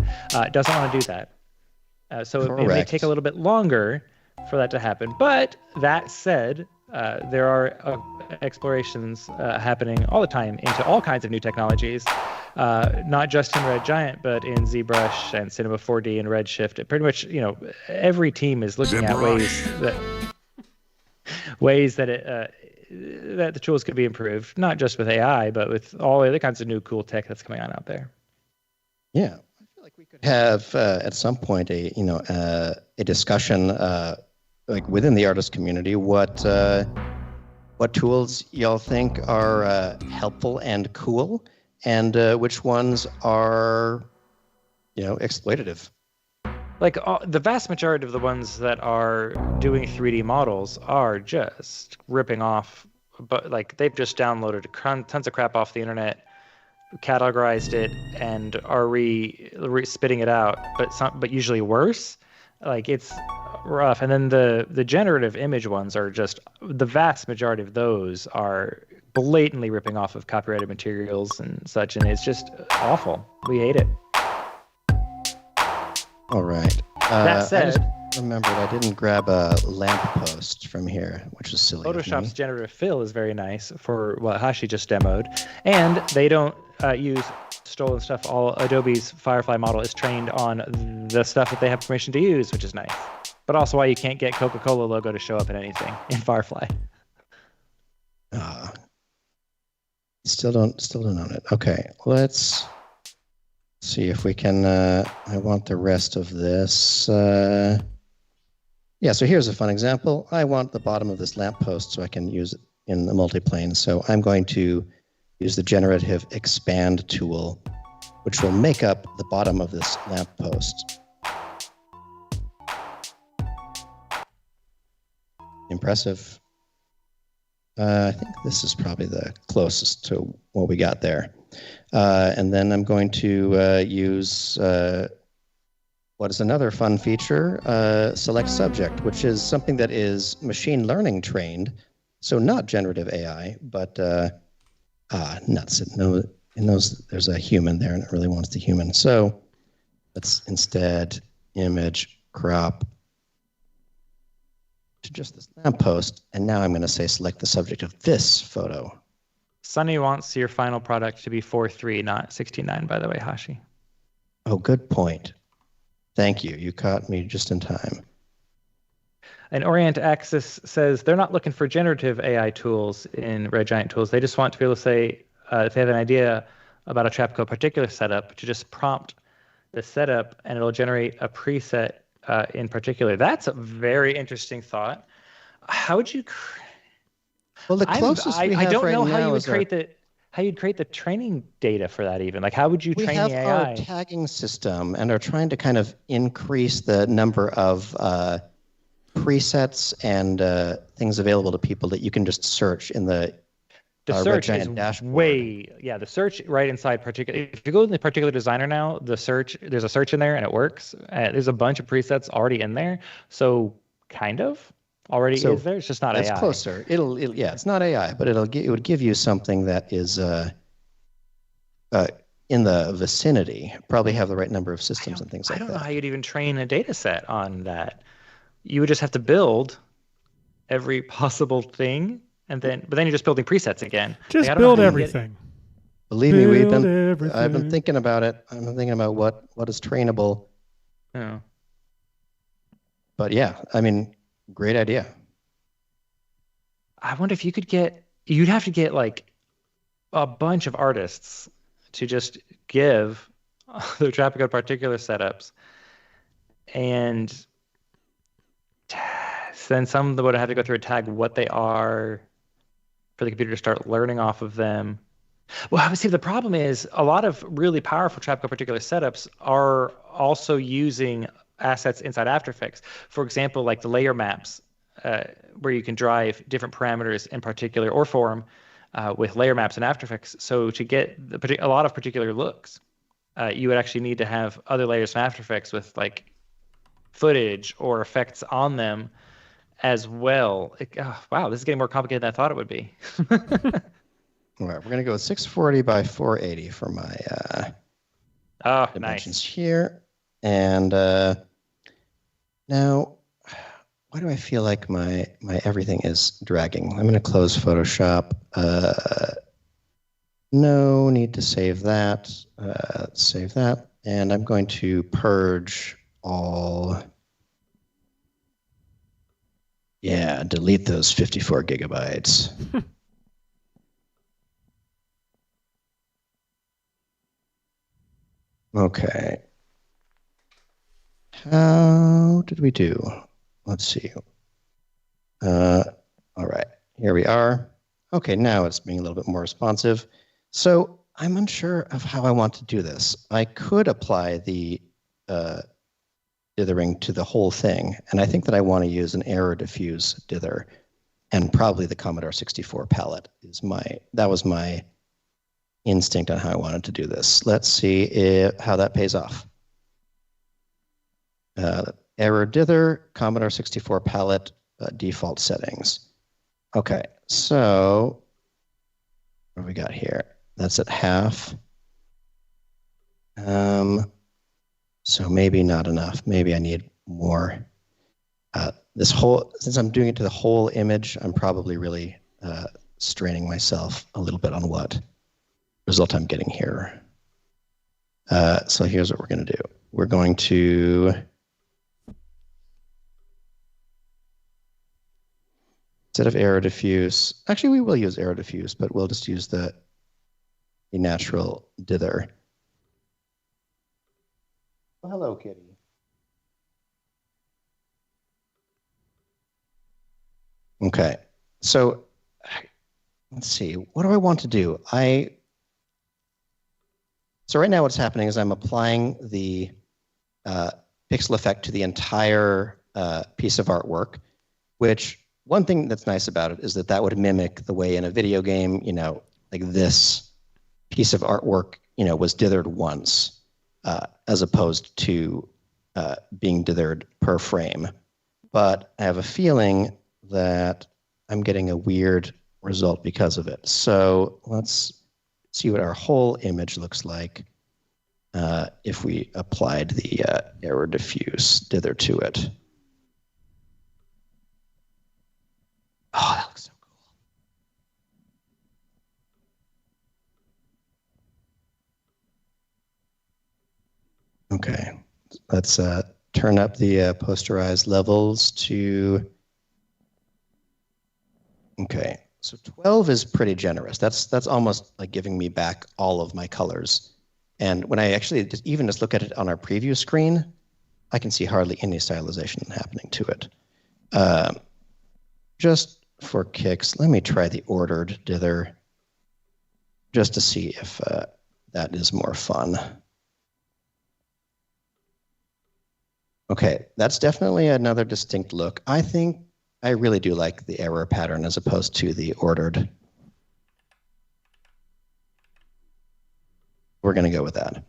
doesn't want to do that. So it may take a little bit longer for that to happen. But that said, there are explorations happening all the time into all kinds of new technologies, not just in Red Giant, but in ZBrush and Cinema 4D and Redshift. Pretty much, every team is looking at ways that that the tools could be improved, not just with AI, but with all the other kinds of new cool tech that's coming on out there. Yeah, I feel like we could have at some point a discussion like within the artist community what tools y'all think are helpful and cool, and which ones are exploitative. Like the vast majority of the ones that are doing 3D models are just ripping off, but like they've just downloaded tons of crap off the internet, categorized it, and are spitting it out, but usually worse. Like it's rough. And then the generative image ones are just, the vast majority of those are blatantly ripping off of copyrighted materials and such, and it's just awful. We hate it. All right. That said, I just remembered I didn't grab a lamppost from here, which is silly. of me. Photoshop's generative fill is very nice for what Hashi just demoed, and they don't use stolen stuff. All Adobe's Firefly model is trained on the stuff that they have permission to use, which is nice. But also why you can't get Coca-Cola logo to show up in anything in Firefly. Still don't own it. Okay, let's see if we can. I want the rest of this. Yeah, so here's a fun example. I want the bottom of this lamppost so I can use it in the multiplane. So I'm going to use the generative expand tool, which will make up the bottom of this lamppost. Impressive. I think this is probably the closest to what we got there. And then I'm going to use what is another fun feature, select subject, which is something that is machine learning trained. So not generative AI, but nuts. It knows there's a human there and it really wants the human. So let's instead image crop to just this lamppost, and now I'm going to say select the subject of this photo. Sunny wants your final product to be 4:3, not 69, by the way, Hashi. Oh, good point. Thank you. You caught me just in time. And Orient Axis says they're not looking for generative AI tools in Red Giant Tools. They just want to be able to say, if they have an idea about a Trapco particular setup, to just prompt the setup and it'll generate a preset in particular. That's a very interesting thought. How would you? Well, the closest we have I don't right know now how you would is how you'd create the training data for that. Even like how would you train the AI? We have our tagging system and are trying to kind of increase the number of presets and things available to people that you can just search in the search Red is Giant dashboard. the search right inside particular. If you go in the particular designer now, there's a search in there and it works. There's a bunch of presets already in there, so kind of already is there. It's just not AI. It's closer. It'll yeah, it's not AI, but it would give you something that is in the vicinity. Probably have the right number of systems and things like that. I don't know how you'd even train a data set on that. You would just have to build every possible thing. But then you're just building presets again. Just build everything. Believe me, I've been thinking about it. I've been thinking about what is trainable. Yeah. But yeah, I mean, great idea. I wonder if you'd have to get like a bunch of artists to just give their Tropico particular setups, and then some would have to go through and tag what they are for the computer to start learning off of them. Well, obviously the problem is a lot of really powerful Tropico particular setups are also using assets inside After Effects. For example, like the layer maps, where you can drive different parameters in particular or form with layer maps in After Effects. So to get a lot of particular looks, you would actually need to have other layers in After Effects with like footage or effects on them as well. Wow, this is getting more complicated than I thought it would be. All right, we're going to go with 640 by 480 for my dimensions nice. Here. And now, why do I feel like my everything is dragging? I'm going to close Photoshop. No need to save that. Save that. And I'm going to purge all. Yeah, delete those 54 gigabytes. Okay. How did we do? Let's see. All right, here we are. Okay, now it's being a little bit more responsive. So I'm unsure of how I want to do this. I could apply the dithering to the whole thing, and I think that I want to use an error diffuse dither, and probably the Commodore 64 palette that was my instinct on how I wanted to do this. Let's see how that pays off. Error dither, Commodore 64 palette, default settings. Okay, so what do we got here? That's at half. So maybe not enough. Maybe I need more. since I'm doing it to the whole image, I'm probably really straining myself a little bit on what result I'm getting here. So here's what we're going to do. We're going to, instead of arrow diffuse, actually we will use arrow diffuse, but we'll just use the natural dither. Oh, hello, kitty. Okay, so let's see, what do I want to do? So right now what's happening is I'm applying the pixel effect to the entire piece of artwork, which one thing that's nice about it is that would mimic the way in a video game, like this piece of artwork, was dithered once, as opposed to being dithered per frame. But I have a feeling that I'm getting a weird result because of it. So let's see what our whole image looks like if we applied the arrow diffuse dither to it. Oh, that looks so cool. Okay, let's turn up the posterized levels to, okay, so 12 is pretty generous. That's almost like giving me back all of my colors. And when I actually even just look at it on our preview screen, I can see hardly any stylization happening to it. Just for kicks, let me try the ordered dither just to see if that is more fun. Okay, that's definitely another distinct look. I think I really do like the error pattern as opposed to the ordered. We're going to go with that.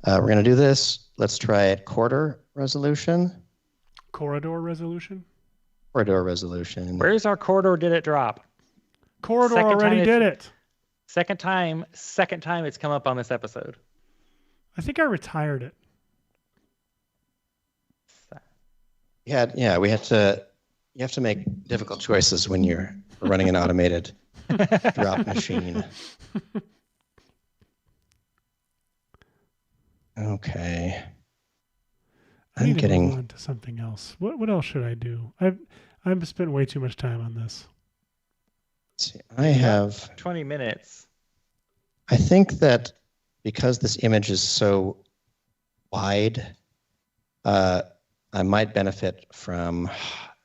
We're going to do this. Let's try it quarter resolution. Corridor resolution? Corridor resolution. Where's our corridor? Did it drop? Corridor already did it. Second time it's come up on this episode. I think I retired it. Yeah, we had to. You have to make difficult choices when you're running an automated drop machine. Okay. I need to move on to something else. What else should I do? I've spent way too much time on this. Let's see, I have 20 minutes. I think that because this image is so wide, I might benefit from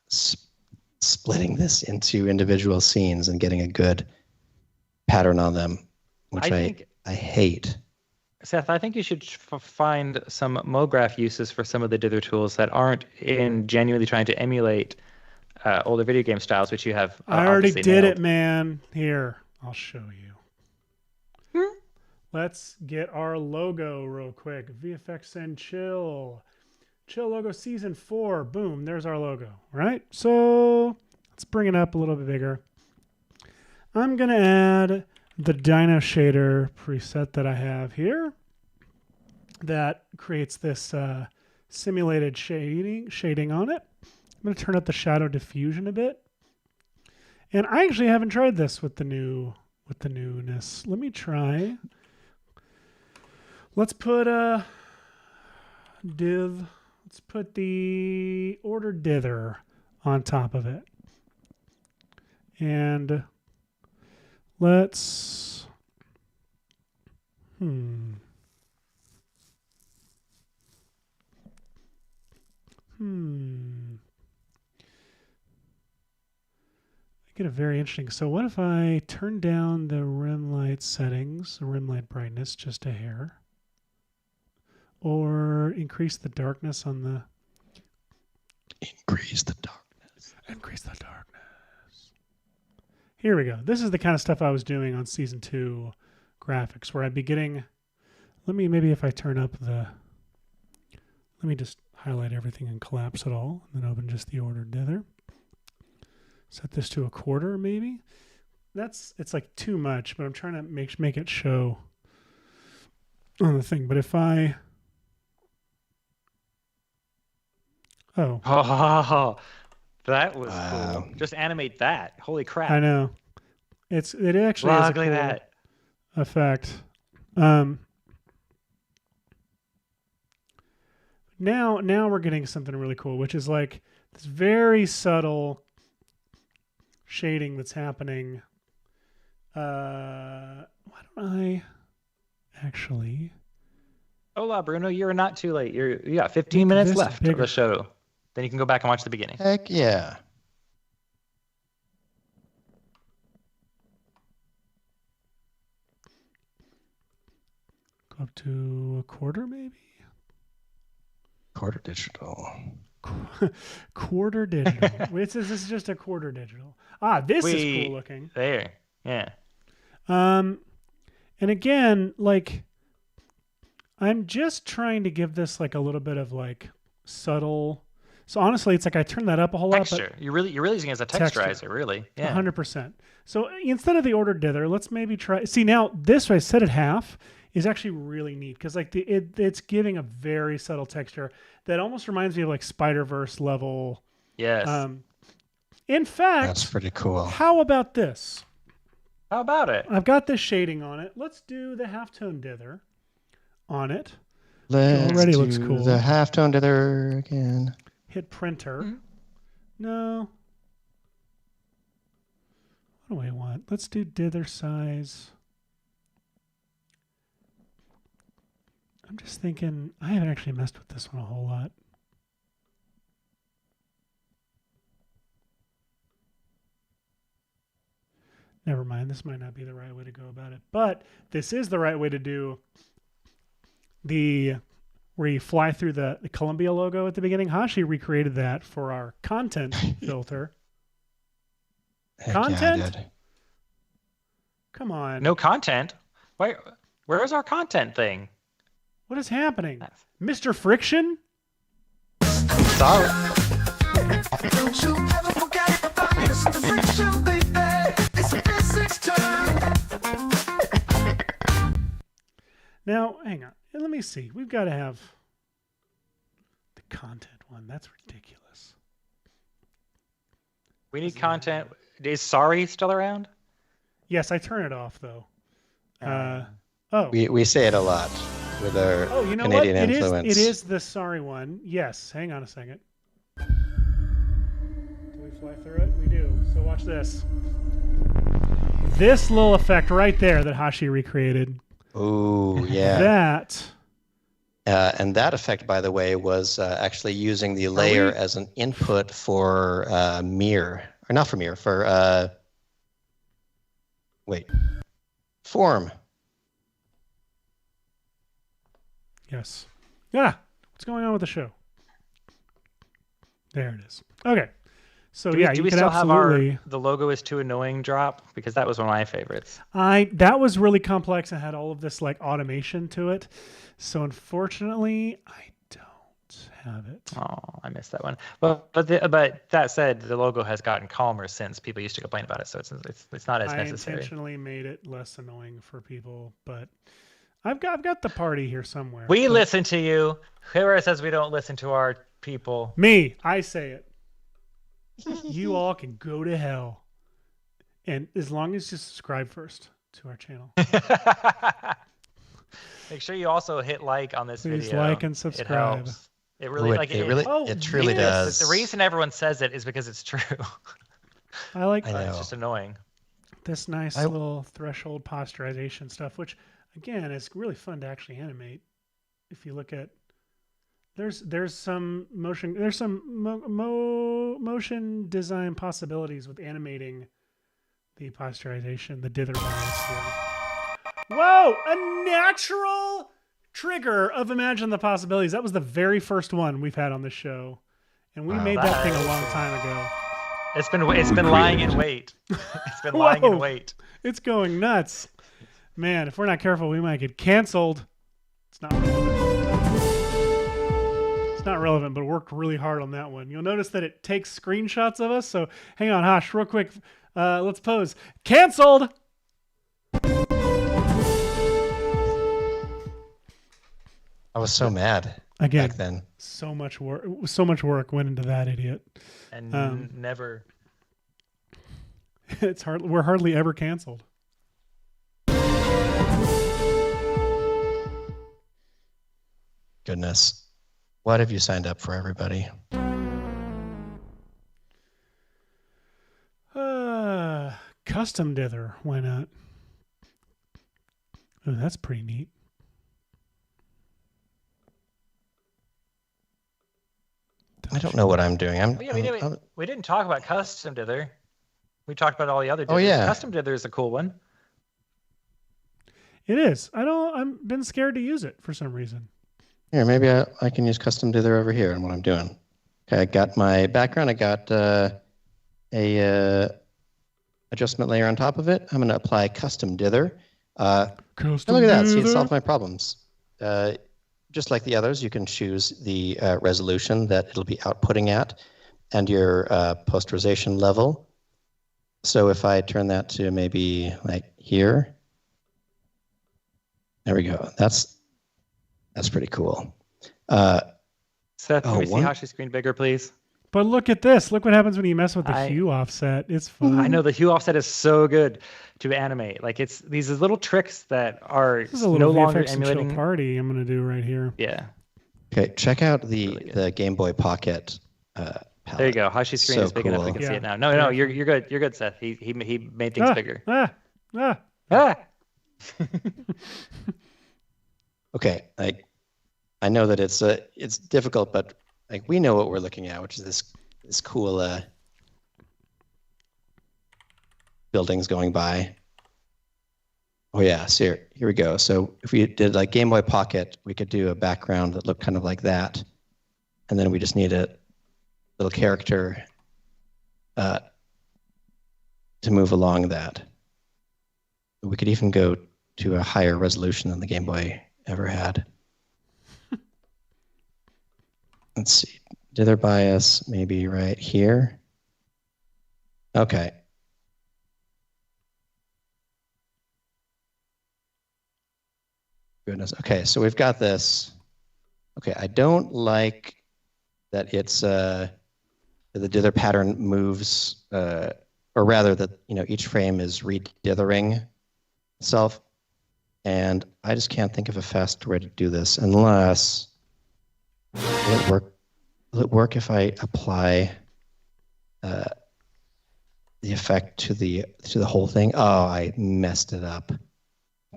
splitting this into individual scenes and getting a good pattern on them, which I hate. Seth, I think you should find some MoGraph uses for some of the dither tools that aren't in genuinely trying to emulate older video game styles, which you have. I already did it, man. Here, I'll show you. Let's get our logo real quick. VFX and Chill. Chill logo season 4. Boom, there's our logo, right? So let's bring it up a little bit bigger. I'm going to add the Dino Shader preset that I have here that creates this simulated shading on it. I'm going to turn up the shadow diffusion a bit. And I actually haven't tried this with the newness. Let me try. Let's put a div. Let's put the order dither on top of it. And let's get it very interesting. So what if I turn down the rim light settings, the rim light brightness just a hair, or increase the darkness on the Increase the darkness. Increase the darkness. Here we go. This is the kind of stuff I was doing on season 2 graphics, where I'd be getting. Maybe if I turn up the. Let me just highlight everything and collapse it all, and then open just the order dither. Set this to a quarter, maybe. It's like too much, but I'm trying to make it show on the thing. But if I. Oh. That was cool. Just animate that. Holy crap. I know. It actually is a cool effect. Now we're getting something really cool, which is like this very subtle shading that's happening. Why don't I actually? Hola, Bruno. You're not too late. You got 15 minutes left of the show. Then you can go back and watch the beginning. Heck yeah. Go up to a quarter, maybe? Quarter digital. Quarter digital. This is just a quarter digital. This is cool looking. There. Yeah. And again, like, I'm just trying to give this like a little bit of like subtle. So honestly, it's like I turn that up a whole lot. Texture. You're really using it as a texturizer, really. Yeah. 100%. So instead of the ordered dither, let's maybe try. See, now this way set at half is actually really neat because like it's giving a very subtle texture that almost reminds me of like Spider-Verse level. Yes. In fact, that's pretty cool. How about this? How about it? I've got this shading on it. Let's do the halftone dither on it. Let's looks cool. The halftone dither again. Hit printer. Mm-hmm. No. What do I want? Let's do dither size. I'm just thinking, I haven't actually messed with this one a whole lot. Never mind, this might not be the right way to go about it, but this is the right way to do where you fly through the Columbia logo at the beginning. Hashi recreated that for our content filter. Content? Yeah, Come on. No content? Where is our content thing? What is happening? Mr. Friction? Sorry. Don't you ever forget about Mr. Friction, baby. It's a physics term. Now, hang on. Let me see. We've got to have the content one. That's ridiculous. We need content. Is Sorry still around? Yes, I turn it off, though. We say it a lot with our Canadian influence. It is the sorry one. Yes. Hang on a second. Do we fly through it? We do. So watch this. This little effect right there that Hashi recreated. Oh, yeah. That. And that effect, by the way, was actually using the layer as an input for mirror. Or not for mirror, for... form. Yes. What's going on with the show? There it is. Okay. So do we still have the logo is too annoying drop? Because that was one of my favorites. That was really complex and had all of this like automation to it. So unfortunately, I don't have it. Oh, I missed that one. Well, but that said, the logo has gotten calmer since people used to complain about it, so it's not as necessary. I intentionally made it less annoying for people, but I've got the party here somewhere. We listen to you. Whoever says we don't listen to our people? Me. I say it. You all can go to hell. And as long as you subscribe first to our channel. Make sure you also hit like on this video. Please like and subscribe. It helps. It truly does. The reason everyone says it is because it's true. I like it's just annoying. This nice little threshold posterization stuff, which again is really fun to actually animate. If you look at there's some motion motion design possibilities with animating the posterization, the dither bias here. Whoa! A natural trigger of Imagine the Possibilities. That was the very first one we've had on the show, and we made that thing a long time ago. It's been lying in wait. It's been lying in wait. It's going nuts, man. If we're not careful, we might get canceled. It's not relevant, but it worked really hard on that one. You'll notice that it takes screenshots of us. So hang on, Hosh, real quick. Let's pose. Canceled. I was so mad. Again, back then. so much work went into that idiot. And never. We're hardly ever canceled. Goodness. What have you signed up for, everybody? Custom dither. Why not? Oh, that's pretty neat. I don't know what I'm doing. We didn't talk about custom dither. We talked about all the other dithers. Oh, yeah. Custom dither is a cool one. It is. I've been scared to use it for some reason. Here, maybe I can use custom dither over here and what I'm doing. Okay, I got my background. I got a adjustment layer on top of it. I'm going to apply custom dither. Look at that. See, it solved my problems. Just like the others, you can choose the resolution that it'll be outputting at and your posterization level. So if I turn that to maybe like here, there we go. That's pretty cool. Seth, can we see Hashi's screen bigger, please? But look at this. Look what happens when you mess with the hue offset. It's fun. I know the hue offset is so good to animate. Like it's these little tricks that are This is a little no longer VFX and Chill emulating. party I'm going to do right here. Yeah. Okay, check out the Game Boy Pocket palette. There you go. Hashi's screen is big enough we can see it now. No, you're good. You're good, Seth. He made things bigger. Okay, I know that it's difficult, but like we know what we're looking at, which is this cool buildings going by. Oh yeah, so here we go. So if we did like Game Boy Pocket, we could do a background that looked kind of like that, and then we just need a little character to move along that. We could even go to a higher resolution than the Game Boy ever had. Let's see, dither bias maybe right here. Okay. Goodness. Okay, so we've got this. Okay, I don't like that it's the dither pattern moves, or rather that each frame is redithering itself, and I just can't think of a faster way to do this unless. Will it work? Will it work if I apply the effect to the whole thing? Oh, I messed it up.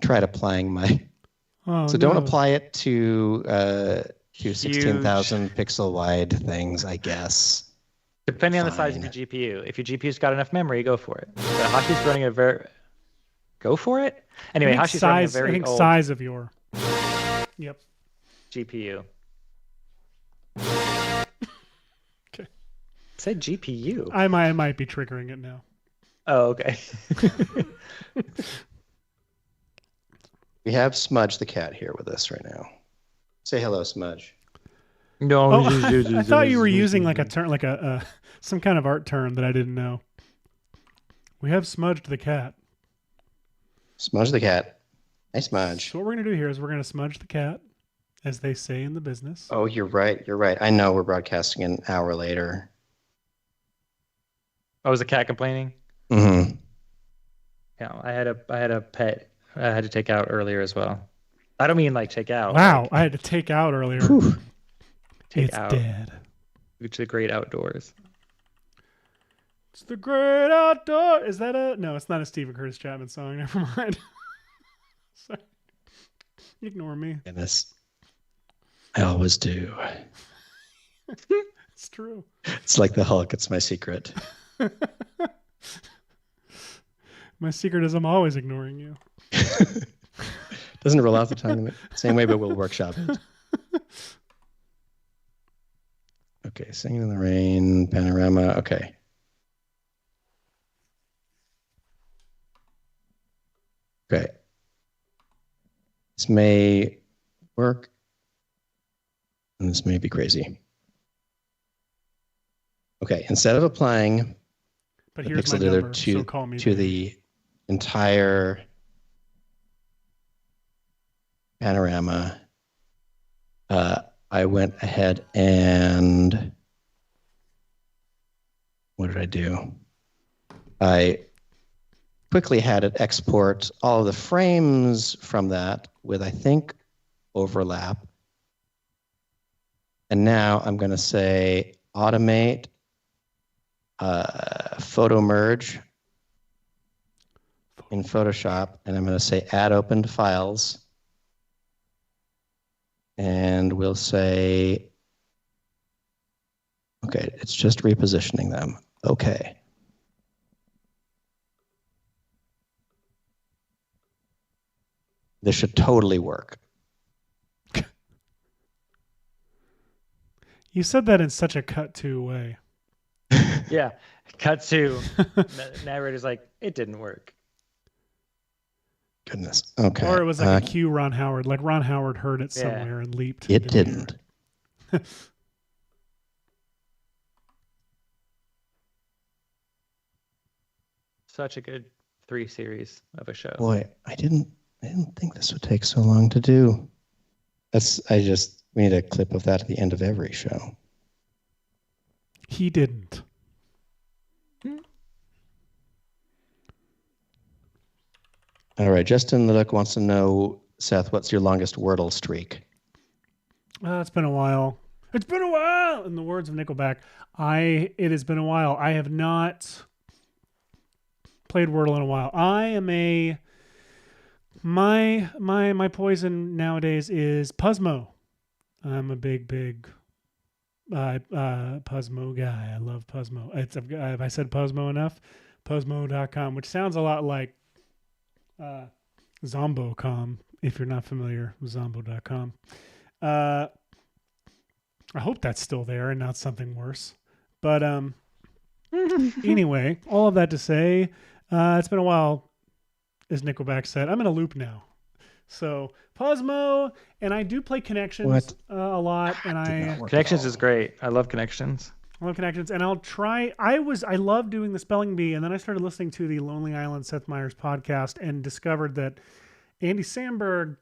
Tried applying my. Oh, so don't apply it to 16,000 pixel wide things, I guess. Depending on the size of your GPU. If your GPU's got enough memory, go for it. But Hashi's running a very. Go for it. Anyway, Hashi's running a very old. Size of your. Yep. GPU. Okay. Say GPU. I might be triggering it now. Oh, okay. We have Smudge the cat here with us right now. Say hello, Smudge. No, I thought you were using like a term, like a some kind of art term that I didn't know. We have Smudged the cat. Smudge the cat. Hey, Smudge. So what we're gonna do here is we're gonna smudge the cat, as they say in the business. Oh, you're right. You're right. I know we're broadcasting an hour later. Oh, was the cat complaining? Mm-hmm. Yeah, I had a pet I had to take out earlier as well. I don't mean like take out. Wow, like, I had to take out earlier. Take it's out. dead. Which the great outdoors. It's the great outdoor. Is that a? No, it's not a Stephen Curtis Chapman song. Never mind. Sorry. Ignore me. Goodness. I always do. It's true. It's like the Hulk. It's my secret. My secret is I'm always ignoring you. Doesn't roll off the tongue the same way, but we'll workshop it. Okay, Singing in the Rain, panorama. Okay. Okay. This may work, and this may be crazy. Okay, instead of applying But the here's Pixel my Dither number, so call me to baby. the entire panorama, I went ahead and what did I do? I quickly had it export all of the frames from that with, I think, overlap. And now I'm going to say automate photo merge in Photoshop, and I'm going to say add opened files. And we'll say, okay, it's just repositioning them. Okay. This should totally work. You said that in such a cut to way. Yeah. Cut to narrator's like, it didn't work. Goodness. Okay. Or it was like a cue Ron Howard. Like Ron Howard heard it somewhere and leaped. It didn't. Such a good 3 series of a show. Boy, I didn't think this would take so long to do. We need a clip of that at the end of every show. He didn't. All right, Justin Leduc wants to know, Seth, what's your longest Wordle streak? It's been a while. It's been a while. In the words of Nickelback, it has been a while. I have not played Wordle in a while. I am my poison nowadays is Puzzmo. I'm a big Puzzmo guy. I love Puzzmo. Have I said Puzzmo enough? Puzzmo.com, which sounds a lot like Zombo.com, if you're not familiar with Zombo.com. I hope that's still there and not something worse. But anyway, all of that to say, it's been a while, as Nickelback said. I'm in a loop now. So Puzzmo, and I do play Connections a lot. And Connections is great. I love Connections. I love Connections, and I'll try. I love doing the spelling bee, and then I started listening to the Lonely Island Seth Meyers podcast and discovered that Andy Samberg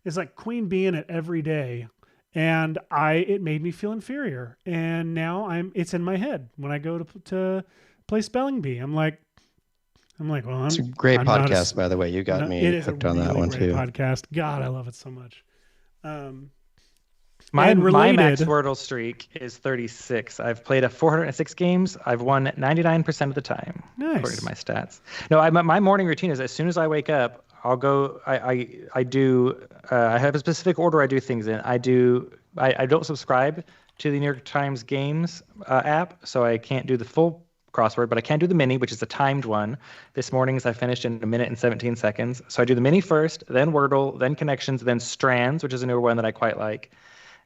is like queen bee in it every day, and it made me feel inferior. And now it's in my head when I go to play spelling bee. I'm like, well, it's a great podcast, by the way. You got me hooked on that one too. Podcast, God, I love it so much. My max Wordle streak is 36. I've played 406 games. I've won 99% of the time, according to my stats. No, my morning routine is as soon as I wake up, I'll go. I have a specific order I do things in. I don't subscribe to the New York Times Games app, so I can't do the full crossword, but I can do the mini, which is a timed one. This morning's I finished in 1 minute and 17 seconds. So I do the mini first, then Wordle, then Connections, then Strands, which is a newer one that I quite like.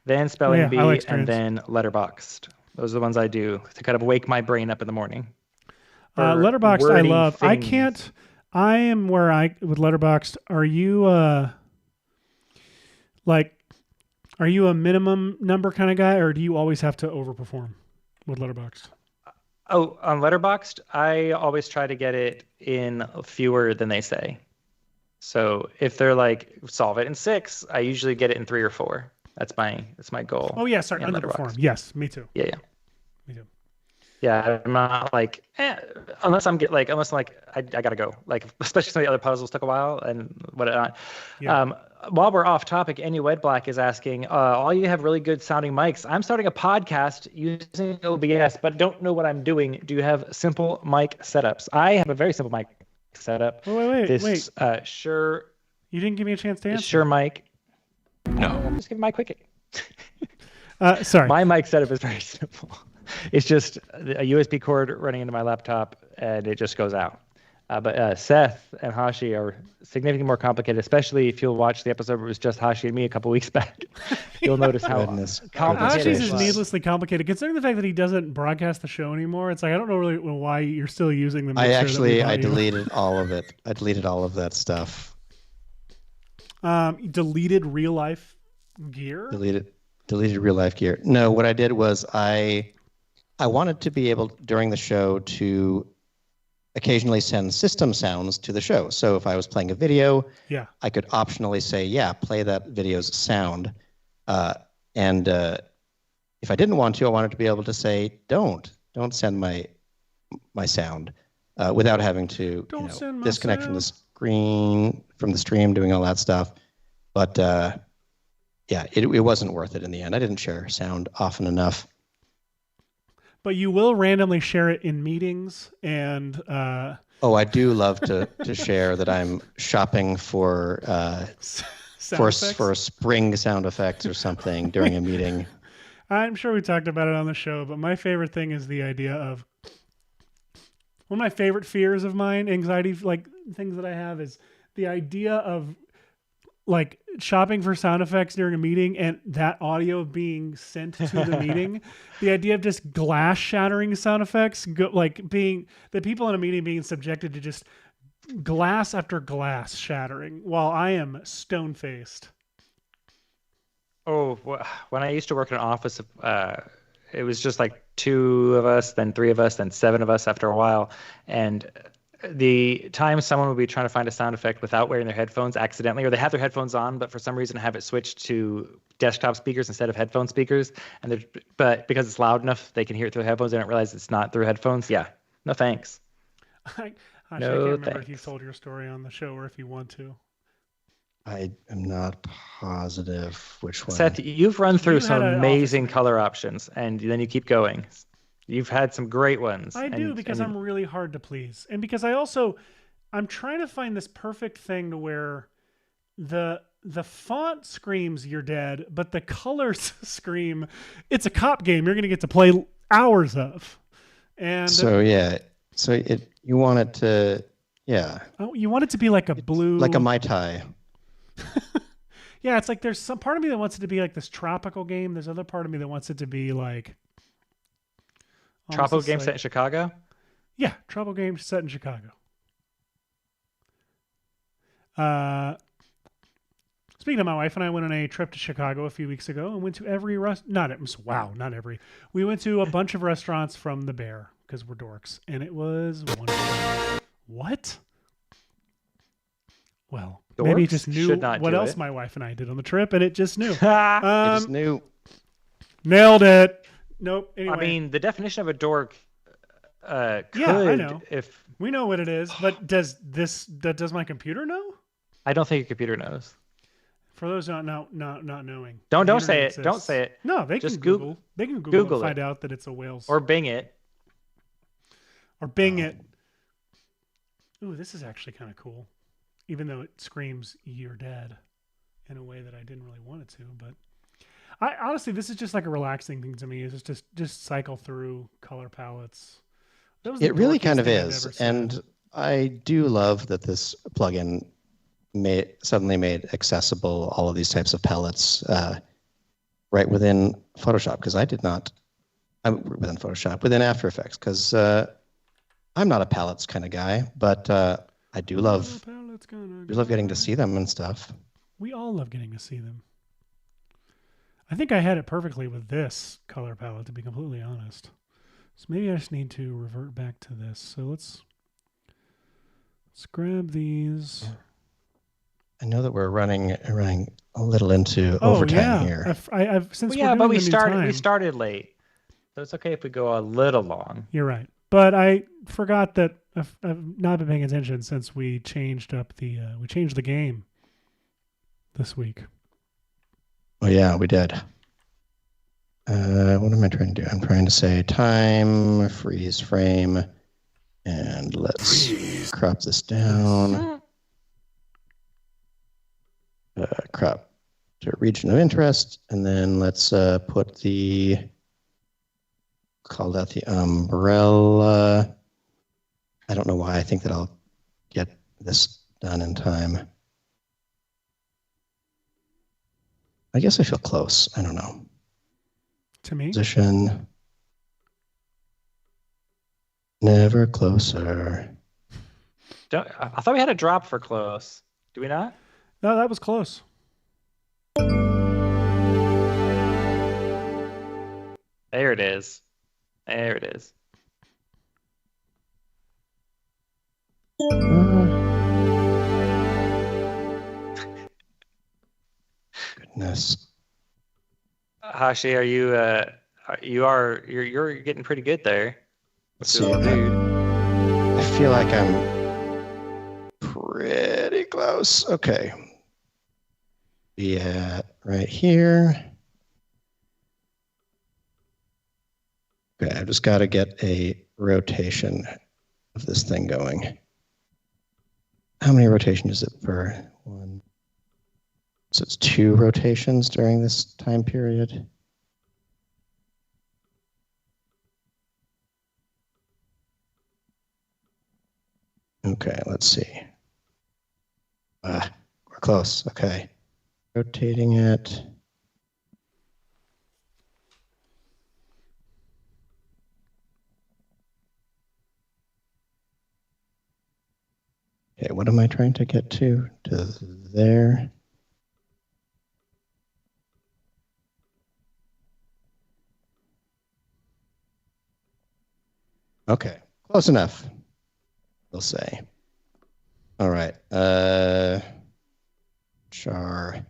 Then Spelling Bee, and then Letterboxd. Those are the ones I do to kind of wake my brain up in the morning. Letterboxd I love. Things. I am where with Letterboxd, are you are you a minimum number kind of guy, or do you always have to overperform with Letterboxd? Oh, on Letterboxd, I always try to get it in fewer than they say. So if they're like, solve it in 6, I usually get it in 3 or 4. That's my goal. Oh yeah, sorry, underperform. Yes, me too. Yeah. Me too. Yeah, I'm not like unless I'm I gotta go. Like especially some of the other puzzles took a while and whatnot. Yeah. While we're off topic, Ennio Black is asking, all you have really good sounding mics. I'm starting a podcast using OBS, but don't know what I'm doing. Do you have simple mic setups? I have a very simple mic setup. Wait. Shure. You didn't give me a chance to answer. Shure mic. No. I'm just giving my quick. Sorry. My mic setup is very simple. It's just a USB cord running into my laptop, and it just goes out. But Seth and Hashi are significantly more complicated, especially if you'll watch the episode where it was just Hashi and me a couple weeks back. You'll notice how complicated Hashi's is needlessly complicated. Considering the fact that he doesn't broadcast the show anymore, it's like I don't know really why you're still using the mixer. I deleted all of it. I deleted all of that stuff. Deleted real life gear? Deleted real life gear. No, what I did was I wanted to be able during the show to occasionally send system sounds to the show. So if I was playing a video, I could optionally say, play that video's sound. And if I didn't want to, I wanted to be able to say, don't send my sound without having to disconnect from the screen, from the stream, doing all that stuff. But yeah, it wasn't worth it in the end. I didn't share sound often enough. But you will randomly share it in meetings and. Oh, I do love to share that I'm shopping for spring sound effects or something during a meeting. I'm sure we talked about it on the show, but my favorite thing is the idea of one of my favorite fears of mine, anxiety, like things that I have, is the idea of like shopping for sound effects during a meeting and that audio being sent to the meeting. The idea of just glass shattering sound effects, like being the people in a meeting being subjected to just glass after glass shattering while I am stone faced. Oh, when I used to work in an office, it was just like 2 of us, then 3 of us, then 7 of us after a while. And the time someone would be trying to find a sound effect without wearing their headphones accidentally, or they have their headphones on, but for some reason have it switched to desktop speakers instead of headphone speakers. But because it's loud enough, they can hear it through the headphones. They don't realize it's not through headphones. Yeah, no thanks. I can't remember if you told your story on the show or if you want to. I am not positive which one. Seth, you've run through some amazing color options, and then you keep going. You've had some great ones. I do, because I'm really hard to please. And because I'm trying to find this perfect thing to where the font screams you're dead, but the colors scream it's a cop game you're going to get to play hours of. And so you want it to, yeah. Oh, you want it to be like a blue, like a Mai Tai. Yeah, it's like there's some part of me that wants it to be like this tropical game. There's other part of me that wants it to be like tropical game set in Chicago. Yeah, tropical game set in Chicago. Speaking of, my wife and I went on a trip to Chicago a few weeks ago and went to every not every. We went to a bunch of restaurants from the Bear because we're dorks, and it was wonderful. What? Well, Dorks maybe it just knew what else it. My wife and I did on the trip, and it just knew. It just knew. Nailed it. Nope. Anyway. I mean, the definition of a dork could, yeah, I know. If we know what it is, but does my computer know? I don't think your computer knows. For those not knowing. Don't say it. Don't say it. No, they just can Google. They can Google and find it. out that it's a whale's. Or Bing it. Or Bing it. Ooh, this is actually kind of cool. Even though it screams you're dead in a way that I didn't really want it to, but I honestly, this is just like a relaxing thing to me. Is just cycle through color palettes. It really kind of is, and I do love that this plugin suddenly made accessible all of these types of palettes right within Photoshop, because within Photoshop, within After Effects, because I'm not a palettes kind of guy, but I do love getting to see them and stuff. We all love getting to see them. I think I had it perfectly with this color palette, to be completely honest. So maybe I just need to revert back to this. So let's grab these. I know that we're running a little into overtime here. But we started late, so it's okay if we go a little long. You're right, but I forgot that I've not been paying attention since we changed up we changed the game this week. Oh yeah, we did. What am I trying to do? I'm trying to say time, freeze frame, and let's crop this down. Crop to region of interest, and then let's call that the umbrella. I don't know why I think that I'll get this done in time. I guess I feel close. I don't know. To me? Position. Never closer. I thought we had a drop for close. Do we not? No, that was close. There it is. There it is. Goodness. Hashi, you're getting pretty good there. Let's see. I feel like I'm pretty close. Okay. Be at right here. Okay, I've just got to get a rotation of this thing going. How many rotations is it per one? So it's 2 rotations during this time period. Okay, let's see. We're close. Okay. Rotating it. Okay, what am I trying to get to? To there. Okay, close enough, we'll say. All right, char.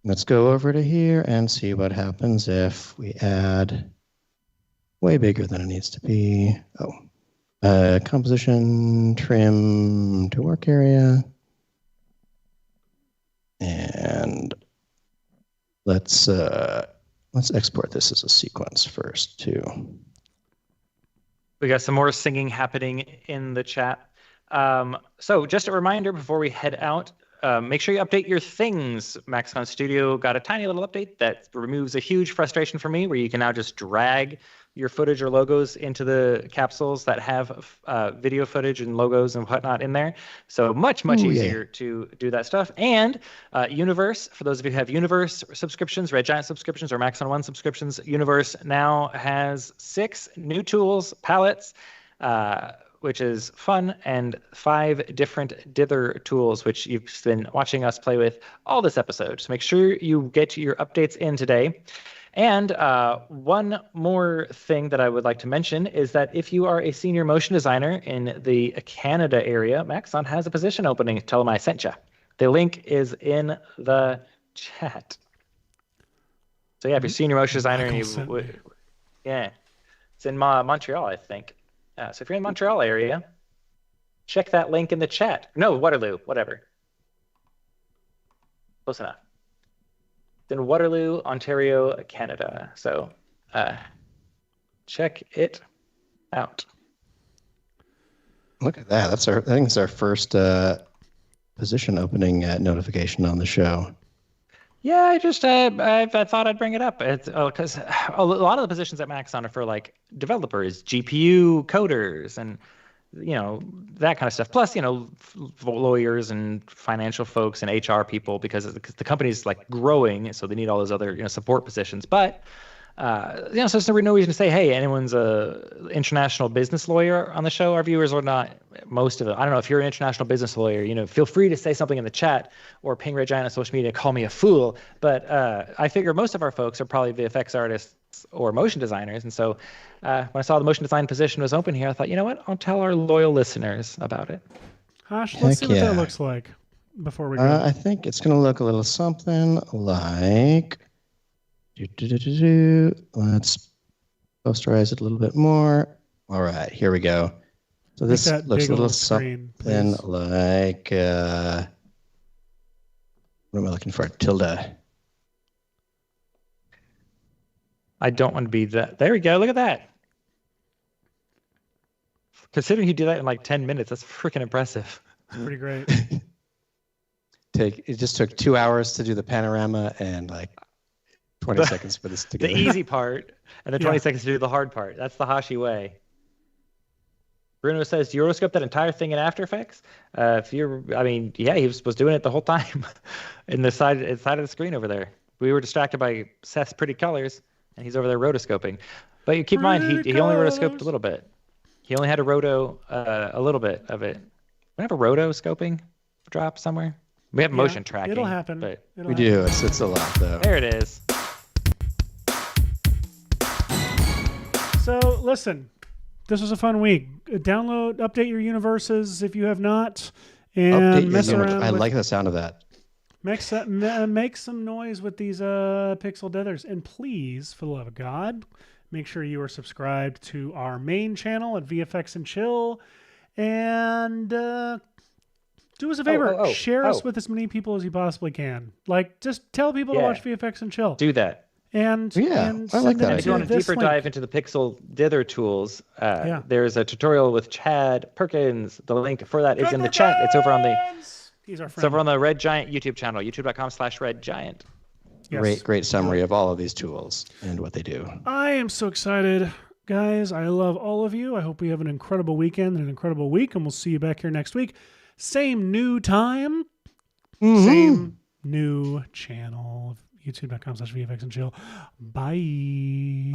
Let's go over to here and see what happens if we add way bigger than it needs to be. Oh, composition, trim to work area. And let's export this as a sequence first too. We got some more singing happening in the chat. So just a reminder before we head out, make sure you update your things. Maxon Studio got a tiny little update that removes a huge frustration for me, where you can now just drag your footage or logos into the capsules that have video footage and logos and whatnot in there. So much easier to do that stuff. And Universe, for those of you who have Universe subscriptions, Red Giant subscriptions, or Maxon One subscriptions, Universe now has 6 new tools, palettes, which is fun, and 5 different dither tools, which you've been watching us play with all this episode. So make sure you get your updates in today. And one more thing that I would like to mention is that if you are a senior motion designer in the Canada area, Maxon has a position opening. Tell them I sent you. The link is in the chat. So yeah, if you're a senior motion designer and it's in Montreal, I think. So if you're in the Montreal area, check that link in the chat. No, Waterloo, whatever. Close enough. In Waterloo, Ontario, Canada. So check it out. Look at that. I think it's our first position opening notification on the show. Yeah, I thought I'd bring it up. It's because a lot of the positions at Maxon are for like developers, GPU coders, and that kind of stuff. Plus, lawyers and financial folks and HR people, because the company's like growing, so they need all those other support positions. But so there's no reason to say, hey, anyone's a international business lawyer on the show. Our viewers are not, most of them. I don't know if you're an international business lawyer. Feel free to say something in the chat or ping Red Giant on social media, call me a fool. But I figure most of our folks are probably VFX artists or motion designers. And so when I saw the motion design position was open here, I thought, you know what? I'll tell our loyal listeners about it. Hosh, let's see what that looks like before we go. I think it's going to look a little something like... Let's posterize it a little bit more. All right, here we go. So this looks a little something like, what am I looking for? Tilde. I don't want to be that. There we go. Look at that. Considering you did that in like 10 minutes, that's freaking impressive. Pretty great. It just took 2 hours to do the panorama and like 20 seconds for this together. The easy part, and then 20 seconds to do the hard part. That's the Hashi way. Bruno says, do you rotoscope that entire thing in After Effects? He was doing it the whole time in the side of the screen over there. We were distracted by Seth's pretty colors, and he's over there rotoscoping. But you keep in mind, he only rotoscoped a little bit. He only had to roto a little bit of it. We have a rotoscoping drop somewhere. We have motion tracking. It'll happen. We do. It's a lot, though. There it is. So listen, this was a fun week. Update your universes if you have not, and mess around. I like the sound of that. Make some noise with these Pixel Dithers. And please, for the love of God, make sure you are subscribed to our main channel at VFX and Chill. And do us a favor. Share us with as many people as you possibly can. Like, just tell people to watch VFX and Chill. Do that. And I like that. If you want a deeper dive into the Pixel Dither tools, there's a tutorial with Chad Perkins. The link for that is in the chat. It's over on the Red Giant YouTube channel, youtube.com/Red Giant. Yes. Great summary of all of these tools and what they do. I am so excited, guys. I love all of you. I hope we have an incredible weekend and an incredible week, and we'll see you back here next week. Same new time, same new channel. youtube.com/VFX and Chill. Bye.